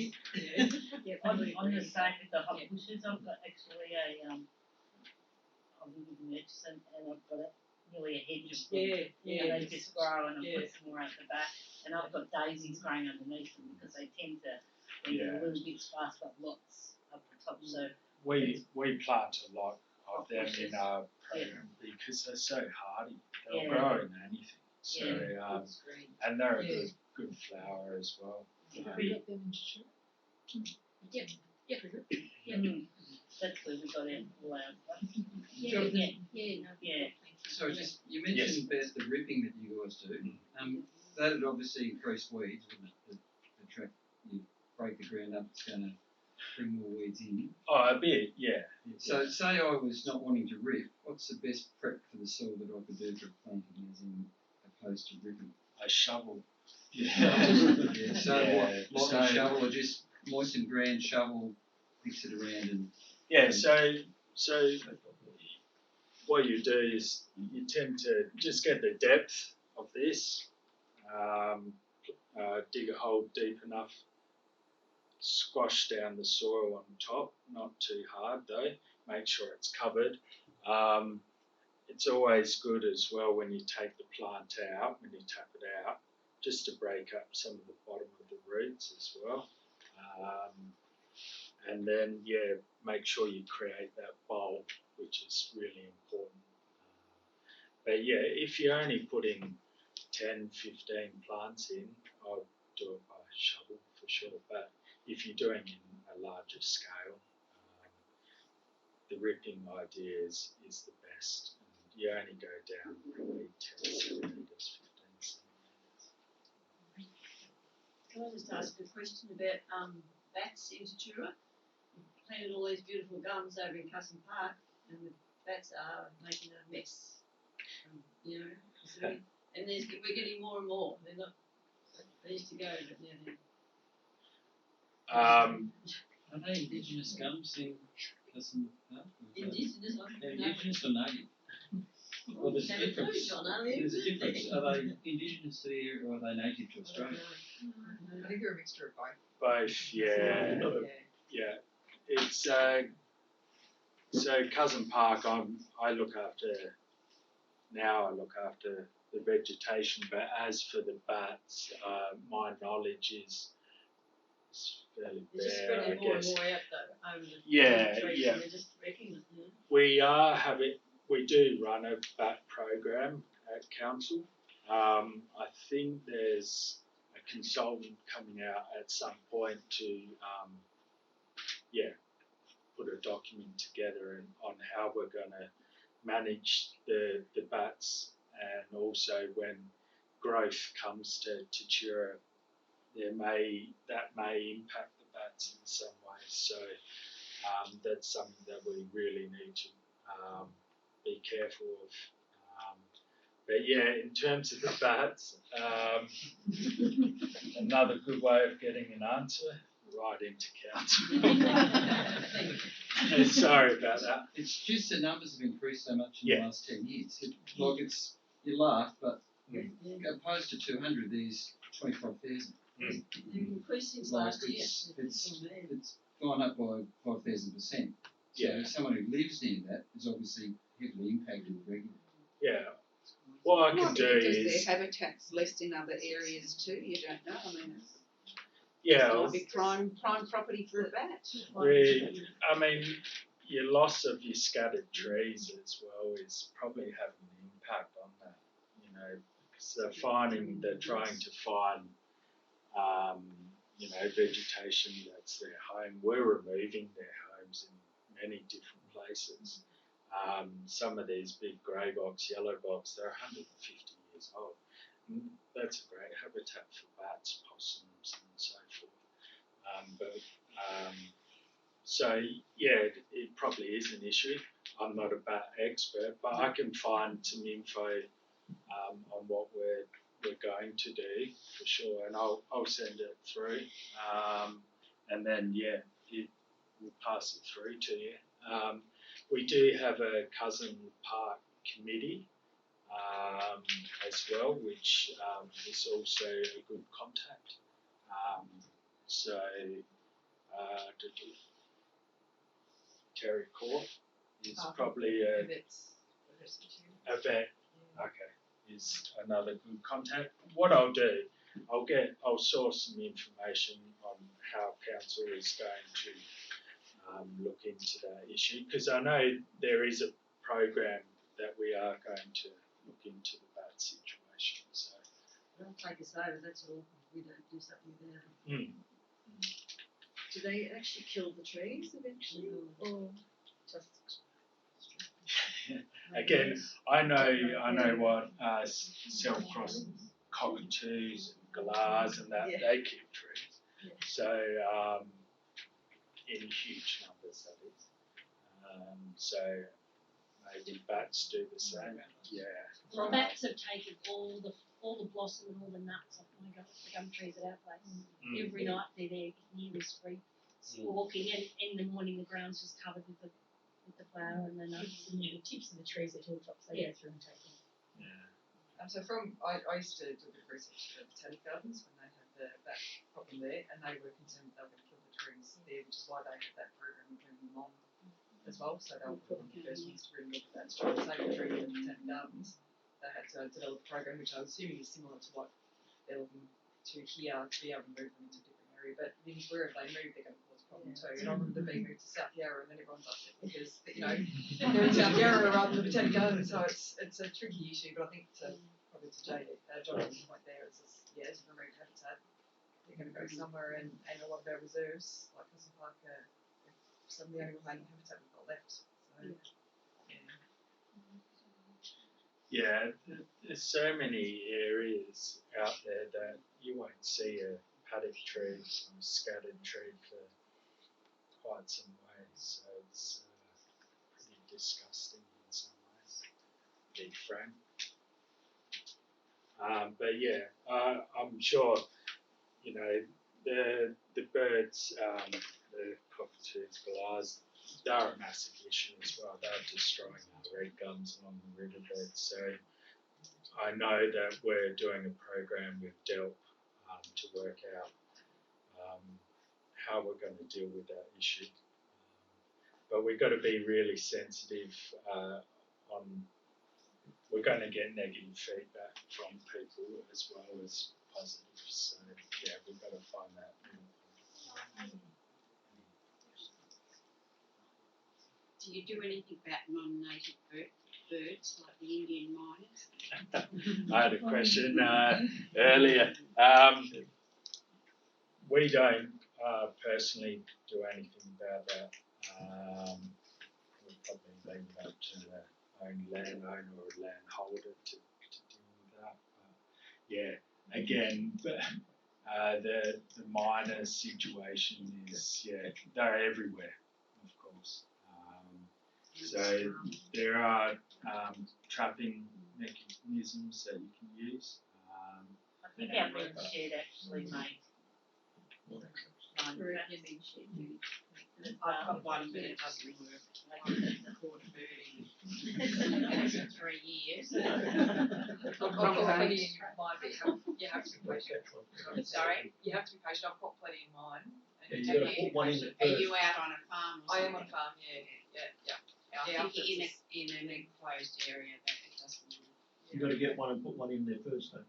Yeah, On the same with the hot bushes, I've got actually I'm living in Murchison, and I've got nearly a hedge of them. Yeah, They just grow, and I put some more at the back. And I've got daisies growing underneath them because they tend to, when they're a little bit sparse, got lots up the top. So we plant a lot of them in our program because they're so hardy. They'll grow in anything. So and they're a good flower as well. Have we got them in Tatura? Yep. That's where we got in all our stuff. Yeah. So just, you mentioned about the ripping that you guys do. That'd obviously increase weeds, wouldn't it? The track, you break the ground up, it's going to bring more weeds in. Oh, a bit, yeah. So say I was not wanting to rip, what's the best prep for the soil that I could do for planting, as in opposed to ripping? A shovel. So what, like a shovel, or just moisten ground, shovel, mix it around and... Yeah, so what you do is you tend to just get the depth of this, dig a hole deep enough, squash down the soil on top, not too hard though, make sure it's covered. It's always good as well when you take the plant out, when you tap it out, just to break up some of the bottom of the roots as well. And then, make sure you create that bowl, which is really important. But if you're only putting 10, 15 plants in, I'll do it by shovel for sure. But if you're doing in a larger scale, the ripping idea is the best. And you only go down probably 10 centimetres, 15 centimetres. Can I just ask a question about bats in Tatura? You planted all these beautiful gums over in Custom Park, and the bats are making a mess. And we're getting more and more. They're not. They used to go, but now they're. Are they indigenous gums in Custom Park? Indigenous, They're indigenous or native? Well, there's a difference. There's a difference. Are they indigenous to the area or are they native to Australia? I think they're a mixture of both. Both, yeah. It's so Cousin Park. I look after the vegetation, but as for the bats, my knowledge is fairly They're just bare, I spreading more and guess. more out though over the trees. Yeah. They're just wrecking them. We do run a bat program at council. I think there's a consultant coming out at some point to put a document together on how we're going to manage the bats, and also when growth comes to Tatura, that may impact the bats bats in some ways. So that's something that we really need to be careful of. But yeah, in terms of the bats, another good way of getting an answer, right into council. Sorry about that. It's just the numbers have increased so much in the last 10 years. You laugh, but opposed to 200, there's 25,000. They've increased since last year. It's gone up by 5,000%. So Yeah. someone who lives near that is obviously heavily impacted regularly. Yeah. What I can Might do be because is, their habitat's less in other areas too, you don't know, I mean, yeah, it might be prime property for a bat. I mean, your loss of your scattered trees as well is probably having an impact on that, you know, because they're trying to find, you know, vegetation that's their home. We're removing their homes in many different places. Some of these big grey box, yellow box, they're 150 years old. And that's a great habitat for bats, possums, and so forth. So yeah, it probably is an issue. I'm not a bat expert, but I can find some info on what we're going to do for sure, and I'll send it through, and then we'll pass it through to you. We do have a Cousin Park committee as well, which is also a good contact. Terry Court is probably a vet. Okay, is another good contact. What I'll do, I'll source some information on how council is going to look into that issue, because I know there is a program that we are going to look into the bat situation. So They'll take us over, that's all. We don't do something about it. mm. Do they actually kill the trees eventually, or just? Again, I know what self-crossed cockatoos and galahs and that, they kill trees. Yeah. So in huge numbers, that is. So maybe bats do the same. Yeah. The bats have taken all the blossom and all the nuts off my gum trees at our place. Every night they're there, you hear this free squawking, and in the morning the ground's just covered with the flower and the nuts and the tips of the trees, the hilltops, they go through and take them. Yeah. So I used to do a bit of research for botanic gardens when they had that problem there, and they were concerned that they were going to kill the trees there, which is why they had that program of bringing them on as well. So they were one of the first ones to really look at that, to try and save the trees in botanic gardens. They had to develop a program which I'm assuming is similar to what they're looking to here, to be able to move them into a different area. But then wherever they move, they're going to cause a problem too. And I remember being moved to South Yarra, and then everyone's upset because they're in South Yarra rather than the botanic garden. So it's a tricky issue. But I think probably to Jonathan's point there is as a remote habitat, they're going to go somewhere, and a lot of our reserves, like Cousin Park, are some of the only remaining habitat we've got left. So Yeah, there's so many areas out there that you won't see a paddock tree or a scattered tree for quite some ways. So it's pretty disgusting in some ways, to be frank. But yeah, I'm sure, you know, the birds, the cockatoos, galahs, they're a massive issue as well. They're destroying our red gums along the riverbed. So I know that we're doing a program with DELP to work out how we're going to deal with that issue. But we've got to be really sensitive on. We're going to get negative feedback from people as well as positive. So yeah, we've got to find that. Do you do anything about non-native birds like the Indian miners? I had a question earlier. We don't personally do anything about that. We'll probably leave it up to the own landowner or landholder to deal with that. But yeah, again, The minor situation is, they're everywhere, of course. So there are trapping mechanisms that you can use. I think our men's shed actually made I've got one, but it doesn't work. It's called birding. 3 years. I've got plenty in my bit. You have to be patient. Sorry? You have to be patient. I've got plenty in mine. Yeah, you gotta put one in the Are first. you out on a farm or I am something? on farm, yeah. I think in an enclosed area that it doesn't work. You gotta get one and put one in there first though.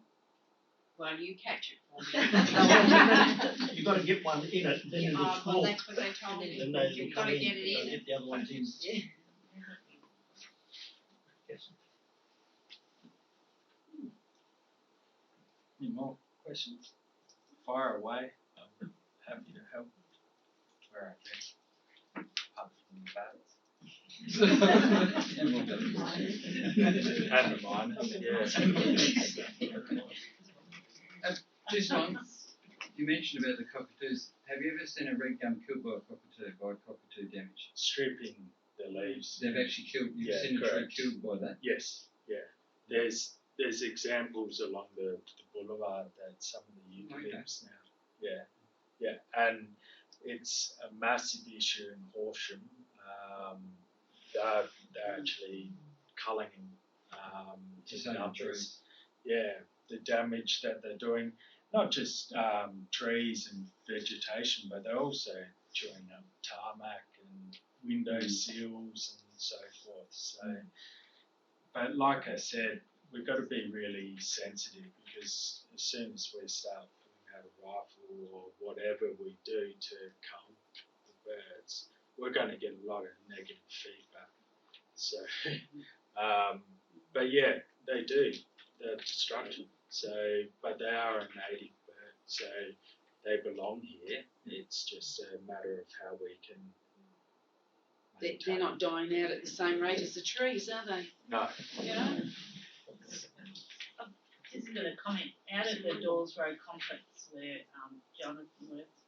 Well, you catch it for me. You gotta get one in it, then it'll Well, fall. that's what they told me. Then they will You've come got to in, get it you gotta in. get the other ones in. Yeah. Yes. Any more questions? Fire away. I'm happy to help where I can, apart from the bats. And the miners, Just one, you mentioned about the cockatoos. Have you ever seen a red gum killed by a cockatoo damage? Stripping the leaves. They've actually killed, you've seen a tree correct. killed by that? Yes, there's examples along the boulevard that some of the eucalypts now. Yeah, and it's a massive issue in Horsham. They're actually culling in numbers. Yeah, the damage that they're doing, not just trees and vegetation, but they're also chewing up tarmac and window sills and so forth. So, but like I said, we've got to be really sensitive because as soon as we start pulling out a rifle or whatever we do to cull the birds, we're going to get a lot of negative feedback. So, but yeah, they do. They're destructive. So, but they are a native bird, so they belong here. It's just a matter of how we can. They're not dying out at the same rate as the trees, are they? No. You know? Just got a comment out of the Dawes Road conference where Jonathan works.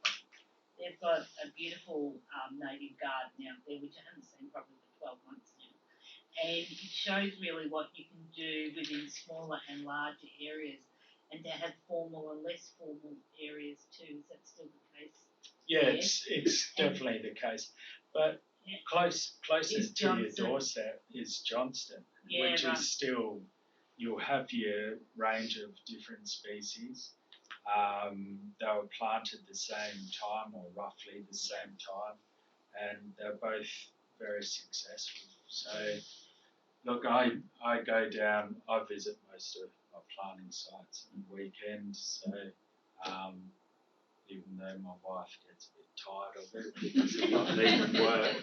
They've got a beautiful native garden out there, which I haven't seen probably for 12 months now. And it shows really what you can do within smaller and larger areas, and to have formal and less formal areas too. Is that still the case? Yeah, it's definitely the case. But closer Is to your Johnston. doorstep is Johnston, Yeah, which right. is still, you'll have your range of different species. They were planted the same time or roughly the same time, and they're both very successful. So, look, I go down, I visit most of my planting sites on the weekend, so even though my wife gets a bit tired of it because I'm not leaving work.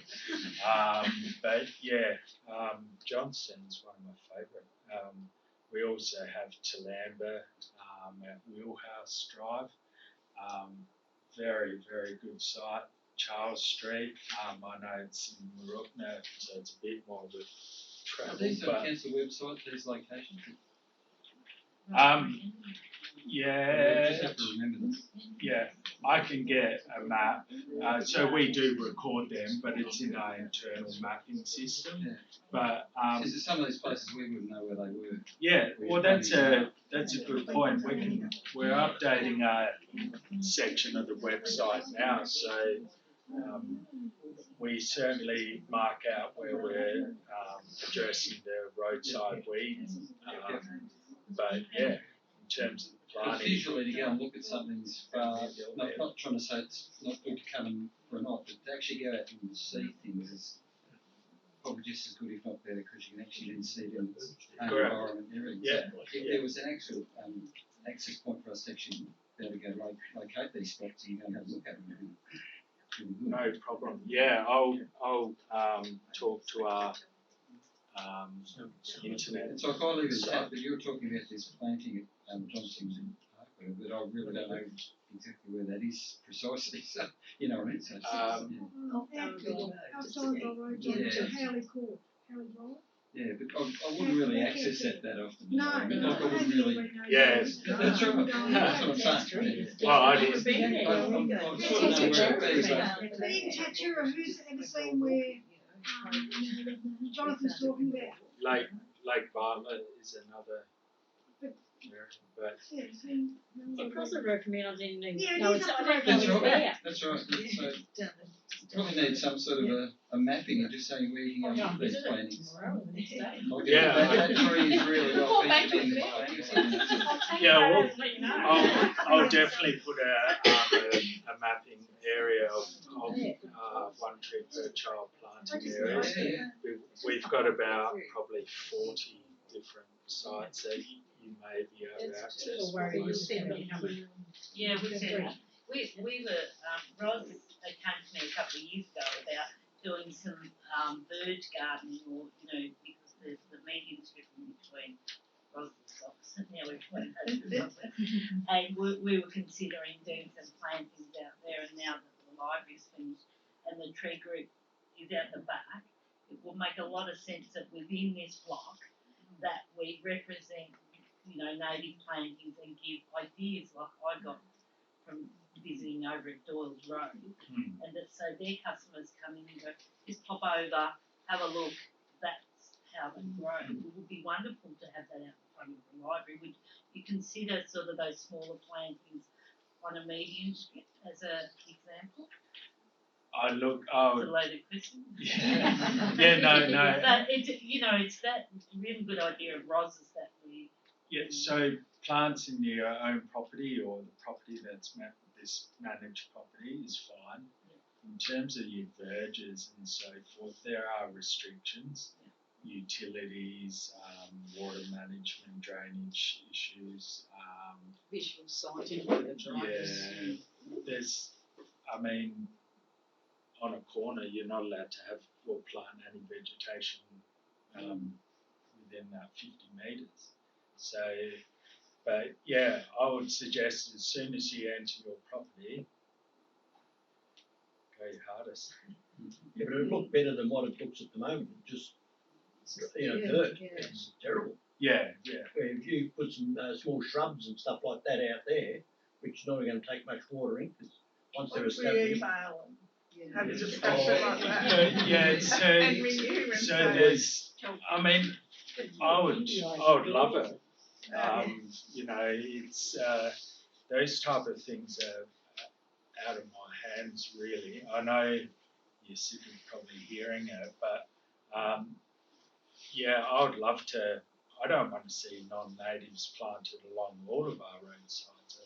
But yeah, Johnston's one of my favourite. We also have Toolamba at Wheelhouse Drive. Very, very good site. Charles Street, I know it's in Marukna, so it's a bit more of a Are travel. these on But council website, these locations? yeah, You just have to remember them. yeah, I can get a map. So we do record them, but it's in our internal mapping system. Yeah. But Because there's some of these places we wouldn't know where they were. yeah, well that's a good point. We're updating a section of the website now, so we certainly mark out where we're addressing the roadside weeds. But yeah, in terms of But planning. visually to go and look at something's far, not trying to say it's not good to come in for a night, but to actually go out and see things is probably just as good, if not better, because you can actually then see them in Correct. environment and everything. Yeah. So if there was an actual access point for us to actually be able to go locate these spots and go and have a look at them, it'd be really good. No problem. Yeah, I'll talk to our internet. So I can't leave it out, but you were talking about this planting at Johnston Park, but I really don't know exactly where that is precisely. So you know what I mean. So Outside the road, Yeah. to Howley Court, Howley Drive. Yeah, but I wouldn't really access that often. No, I mean, no, like, I wouldn't maybe really. everybody knows Yes. that. That's right. Going That's away. what I'm saying. Well, I Never did. been there. I sort of know where it is. But in Tatura, who's ever seen where Jonathan's talking about? Lake Bartlett is another area, but Yeah, seen. Across the road from me, I didn't even Yeah, know it is it's, up I the don't road. know That's it's right. there. That's right. So probably need some sort of a mapping and just saying where you can go with these plantings. Like Yeah, that tree is really well Report back to featured in us the next plantings. yeah, well, Let you know. I'll definitely put a mapping area of one tree per child planting areas. We've got about probably 40 different sites that you may be able to access. Yeah, we see that. We were, Ros, they came to me a couple of years ago about doing some bird gardening or, because there's the medium strip in between Ros's socks and now we're between those socks. And we were considering doing some plantings out there, and now that the library's finished and the tree group is out the back, it will make a lot of sense that within this block that we represent, native plantings and give ideas like I got from visiting over at Doyle's Road, and that so their customers come in and go, just pop over, have a look, that's how they grow. It would be wonderful to have that out in front of the library. Would you consider sort of those smaller plantings on a medium strip as an example? It's a loaded question. No. But it's that really good idea of Roz's that we. Yeah, so plants in your own property or the property that's this managed property is fine. In terms of your verges and so forth, there are restrictions, utilities, water management, drainage issues. Visual sighting for the drivers. Yeah, on a corner, you're not allowed to have or plant any vegetation within that 50 metres. So, but yeah, I would suggest as soon as you enter your property, go your hardest. Yeah, but it'd look better than what it looks at the moment. Just dirt. Yeah. It's terrible. Yeah. If you put some small shrubs and stuff like that out there, which is not going to take much watering, because once they're established. Have a discussion like that. So there's, I would love it. It's those type of things are out of my hands really. I know you're sick of probably hearing it, but I would love to. I don't want to see non-natives planted along all of our roadsides.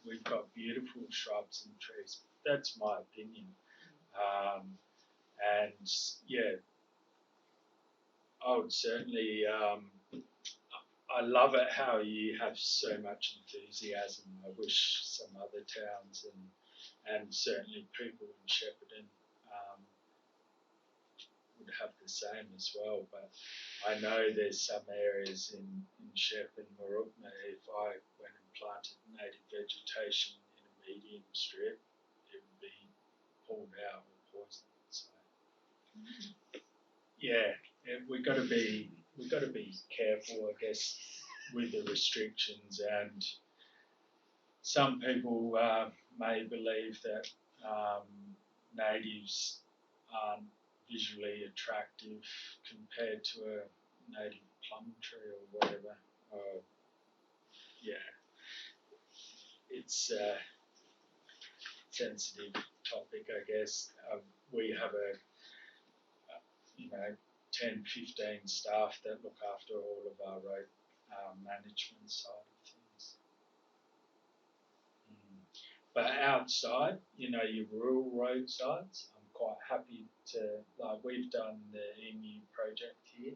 We've got beautiful shrubs and trees. That's my opinion. I would certainly. I love it how you have so much enthusiasm. I wish some other towns and certainly people in Shepparton would have the same as well. But I know there's some areas in Shepparton where if I went and planted native vegetation in a medium strip, it would be pulled out or poisoned. So we've got to be careful, I guess, with the restrictions. And some people may believe that natives aren't visually attractive compared to a native plum tree or whatever. It's a sensitive topic, I guess. We have 10, 15 staff that look after all of our road management side of things. But outside, your rural roadsides, I'm quite happy to, we've done the EMU project here.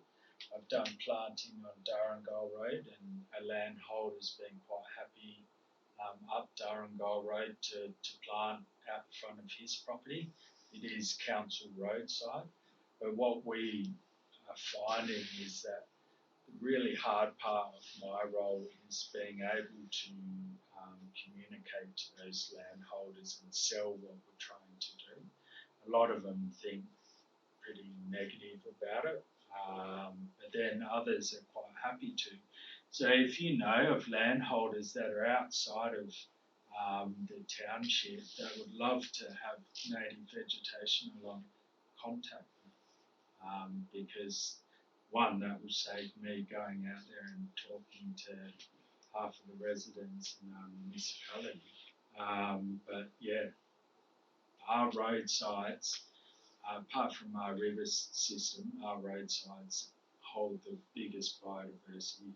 I've done planting on Durrangole Road, and a landholder's been quite happy up Durrangole Road to plant out the front of his property. It is council roadside, but what we are finding is that the really hard part of my role is being able to communicate to those landholders and sell what we're trying to do. A lot of them think pretty negative about it. but then others are quite happy to. So if you know of landholders that are outside of the township that would love to have native vegetation along, contact them, because one, that will save me going out there and talking to half of the residents in our municipality. But yeah, our roadsides, apart from our river system, our roadsides hold the biggest biodiversity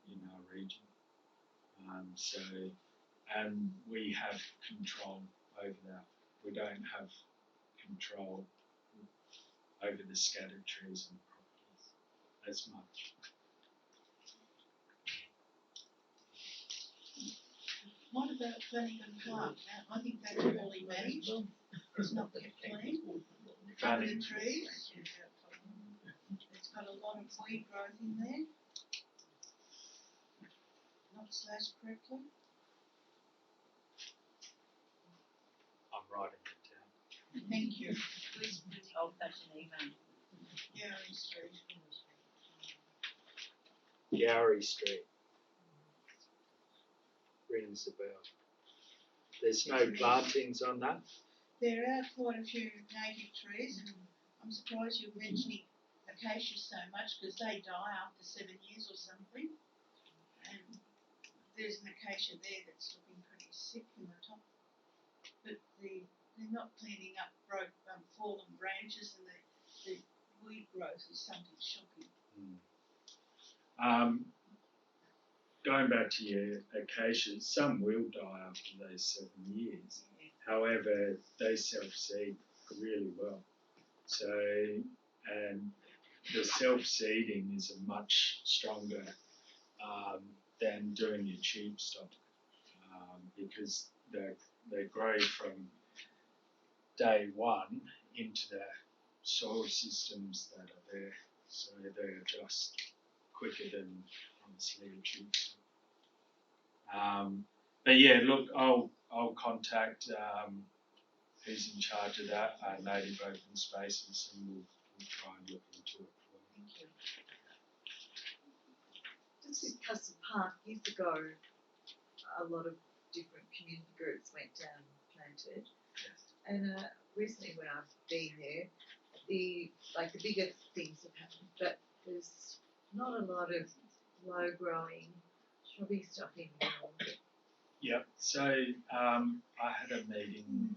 in our region. So, and we have control over that. We don't have control over the scattered trees on properties as much. What about Flanagan Park? I think that's poorly managed. It's not kept clean. Covered in trees. It's got a lot of weed growth in there. Not slashed correctly. I'm writing it down. Thank you. Old fashioned email. Gary Street. Gowrie Street. Rings a bell. There's no plantings on that? There are quite a few native trees. I'm surprised you're mentioning acacias so much because they die after 7 years or something. And there's an acacia there that's looking pretty sick in the top. But they're not cleaning up fallen branches, and the weed growth is something shocking. Going back to your acacias, some will die after those 7 years. However, they self-seed really well. So, and the self-seeding is a much stronger than doing your tube stock, because they grow from day one into the soil systems that are there. So they adjust quicker than obviously a tube stock. But yeah, look, I'll contact who's in charge of that, Native Open Spaces, and we'll try and look into it for you. Thank you. Just in Custom Park, years ago, a lot of different community groups went down and planted. Yes. And recently when I've been there, the bigger things have happened, but there's not a lot of low growing shrubby stuff anymore. Yep. So I had a meeting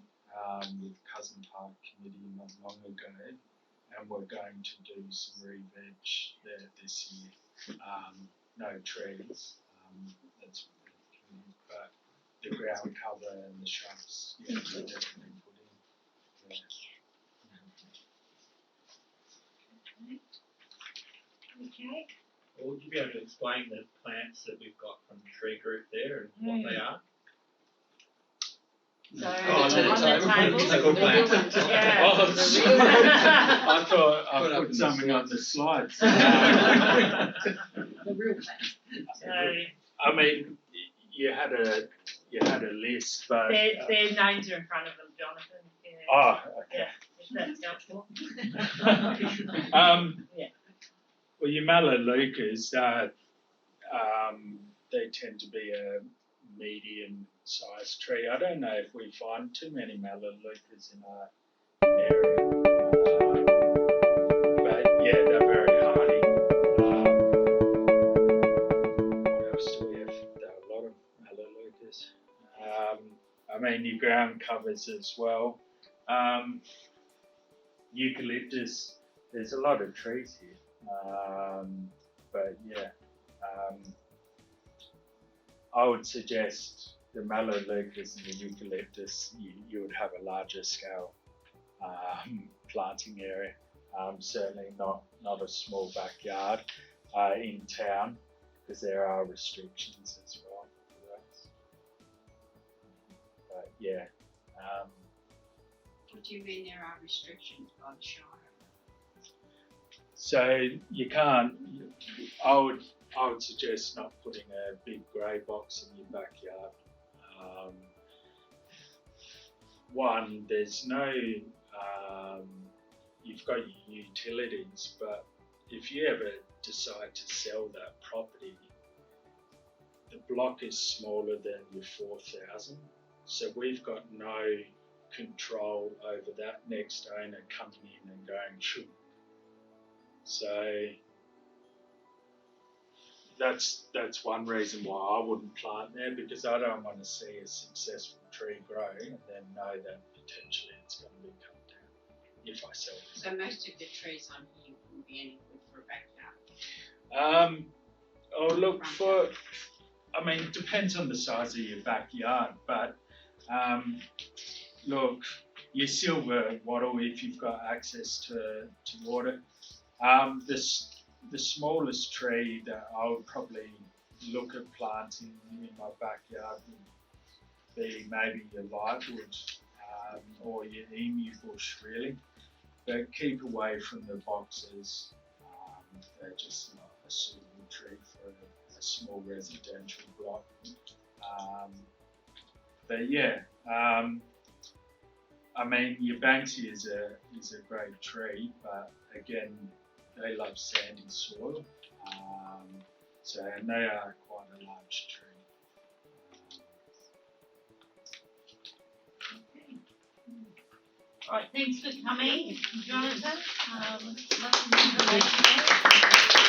with Cousin Park Committee not long ago, and we're going to do some re-veg there this year. No trees. That's what the committee, but the ground cover and the shrubs, yeah, we're definitely put in. Yeah. Okay. Well, would you be able to explain the plants that we've got from Tree Group there and what they are? So on the table, table. the real ones, yeah. Oh, The real ones. I thought I Put up put in something the on the slides. The real plants. So I mean, you had a list, but their names are in front of them, Jonathan. Yeah. oh, okay. Yeah, if that's helpful. Yeah. Well, your Melaleucas, they tend to be a medium-sized tree. I don't know if we find too many Melaleucas in our area, but yeah, they're very hardy. What else do we have? There are a lot of Melaleucas. I mean, your ground covers as well. Eucalyptus, there's a lot of trees here. But yeah, I would suggest the Melaleucas and the eucalyptus, you would have a larger scale planting area. Certainly not a small backyard in town, because there are restrictions as well for those. But yeah. What do you mean there are restrictions by the Shire? So you can't. I would suggest not putting a big grey box in your backyard. One, there's no. You've got your utilities, but if you ever decide to sell that property, the block is smaller than your 4,000, so we've got no control over that next owner coming in and going shoot. So that's one reason why I wouldn't plant there, because I don't want to see a successful tree grow and then know that potentially it's going to be cut down if I sell it. So most of the trees on here wouldn't be any good for a backyard. Oh look, I mean, it depends on the size of your backyard, but look, your silver wattle, if you've got access to water, the smallest tree that I would probably look at planting in my backyard would be maybe your lightwood or your emu bush, really. But keep away from the boxes. They're just not a suitable tree for a small residential block. But yeah, I mean, your Banksia is a great tree, but again, they love sandy soil, and they are quite a large tree. Okay. All right, thanks for coming, Jonathan. Lots of information there.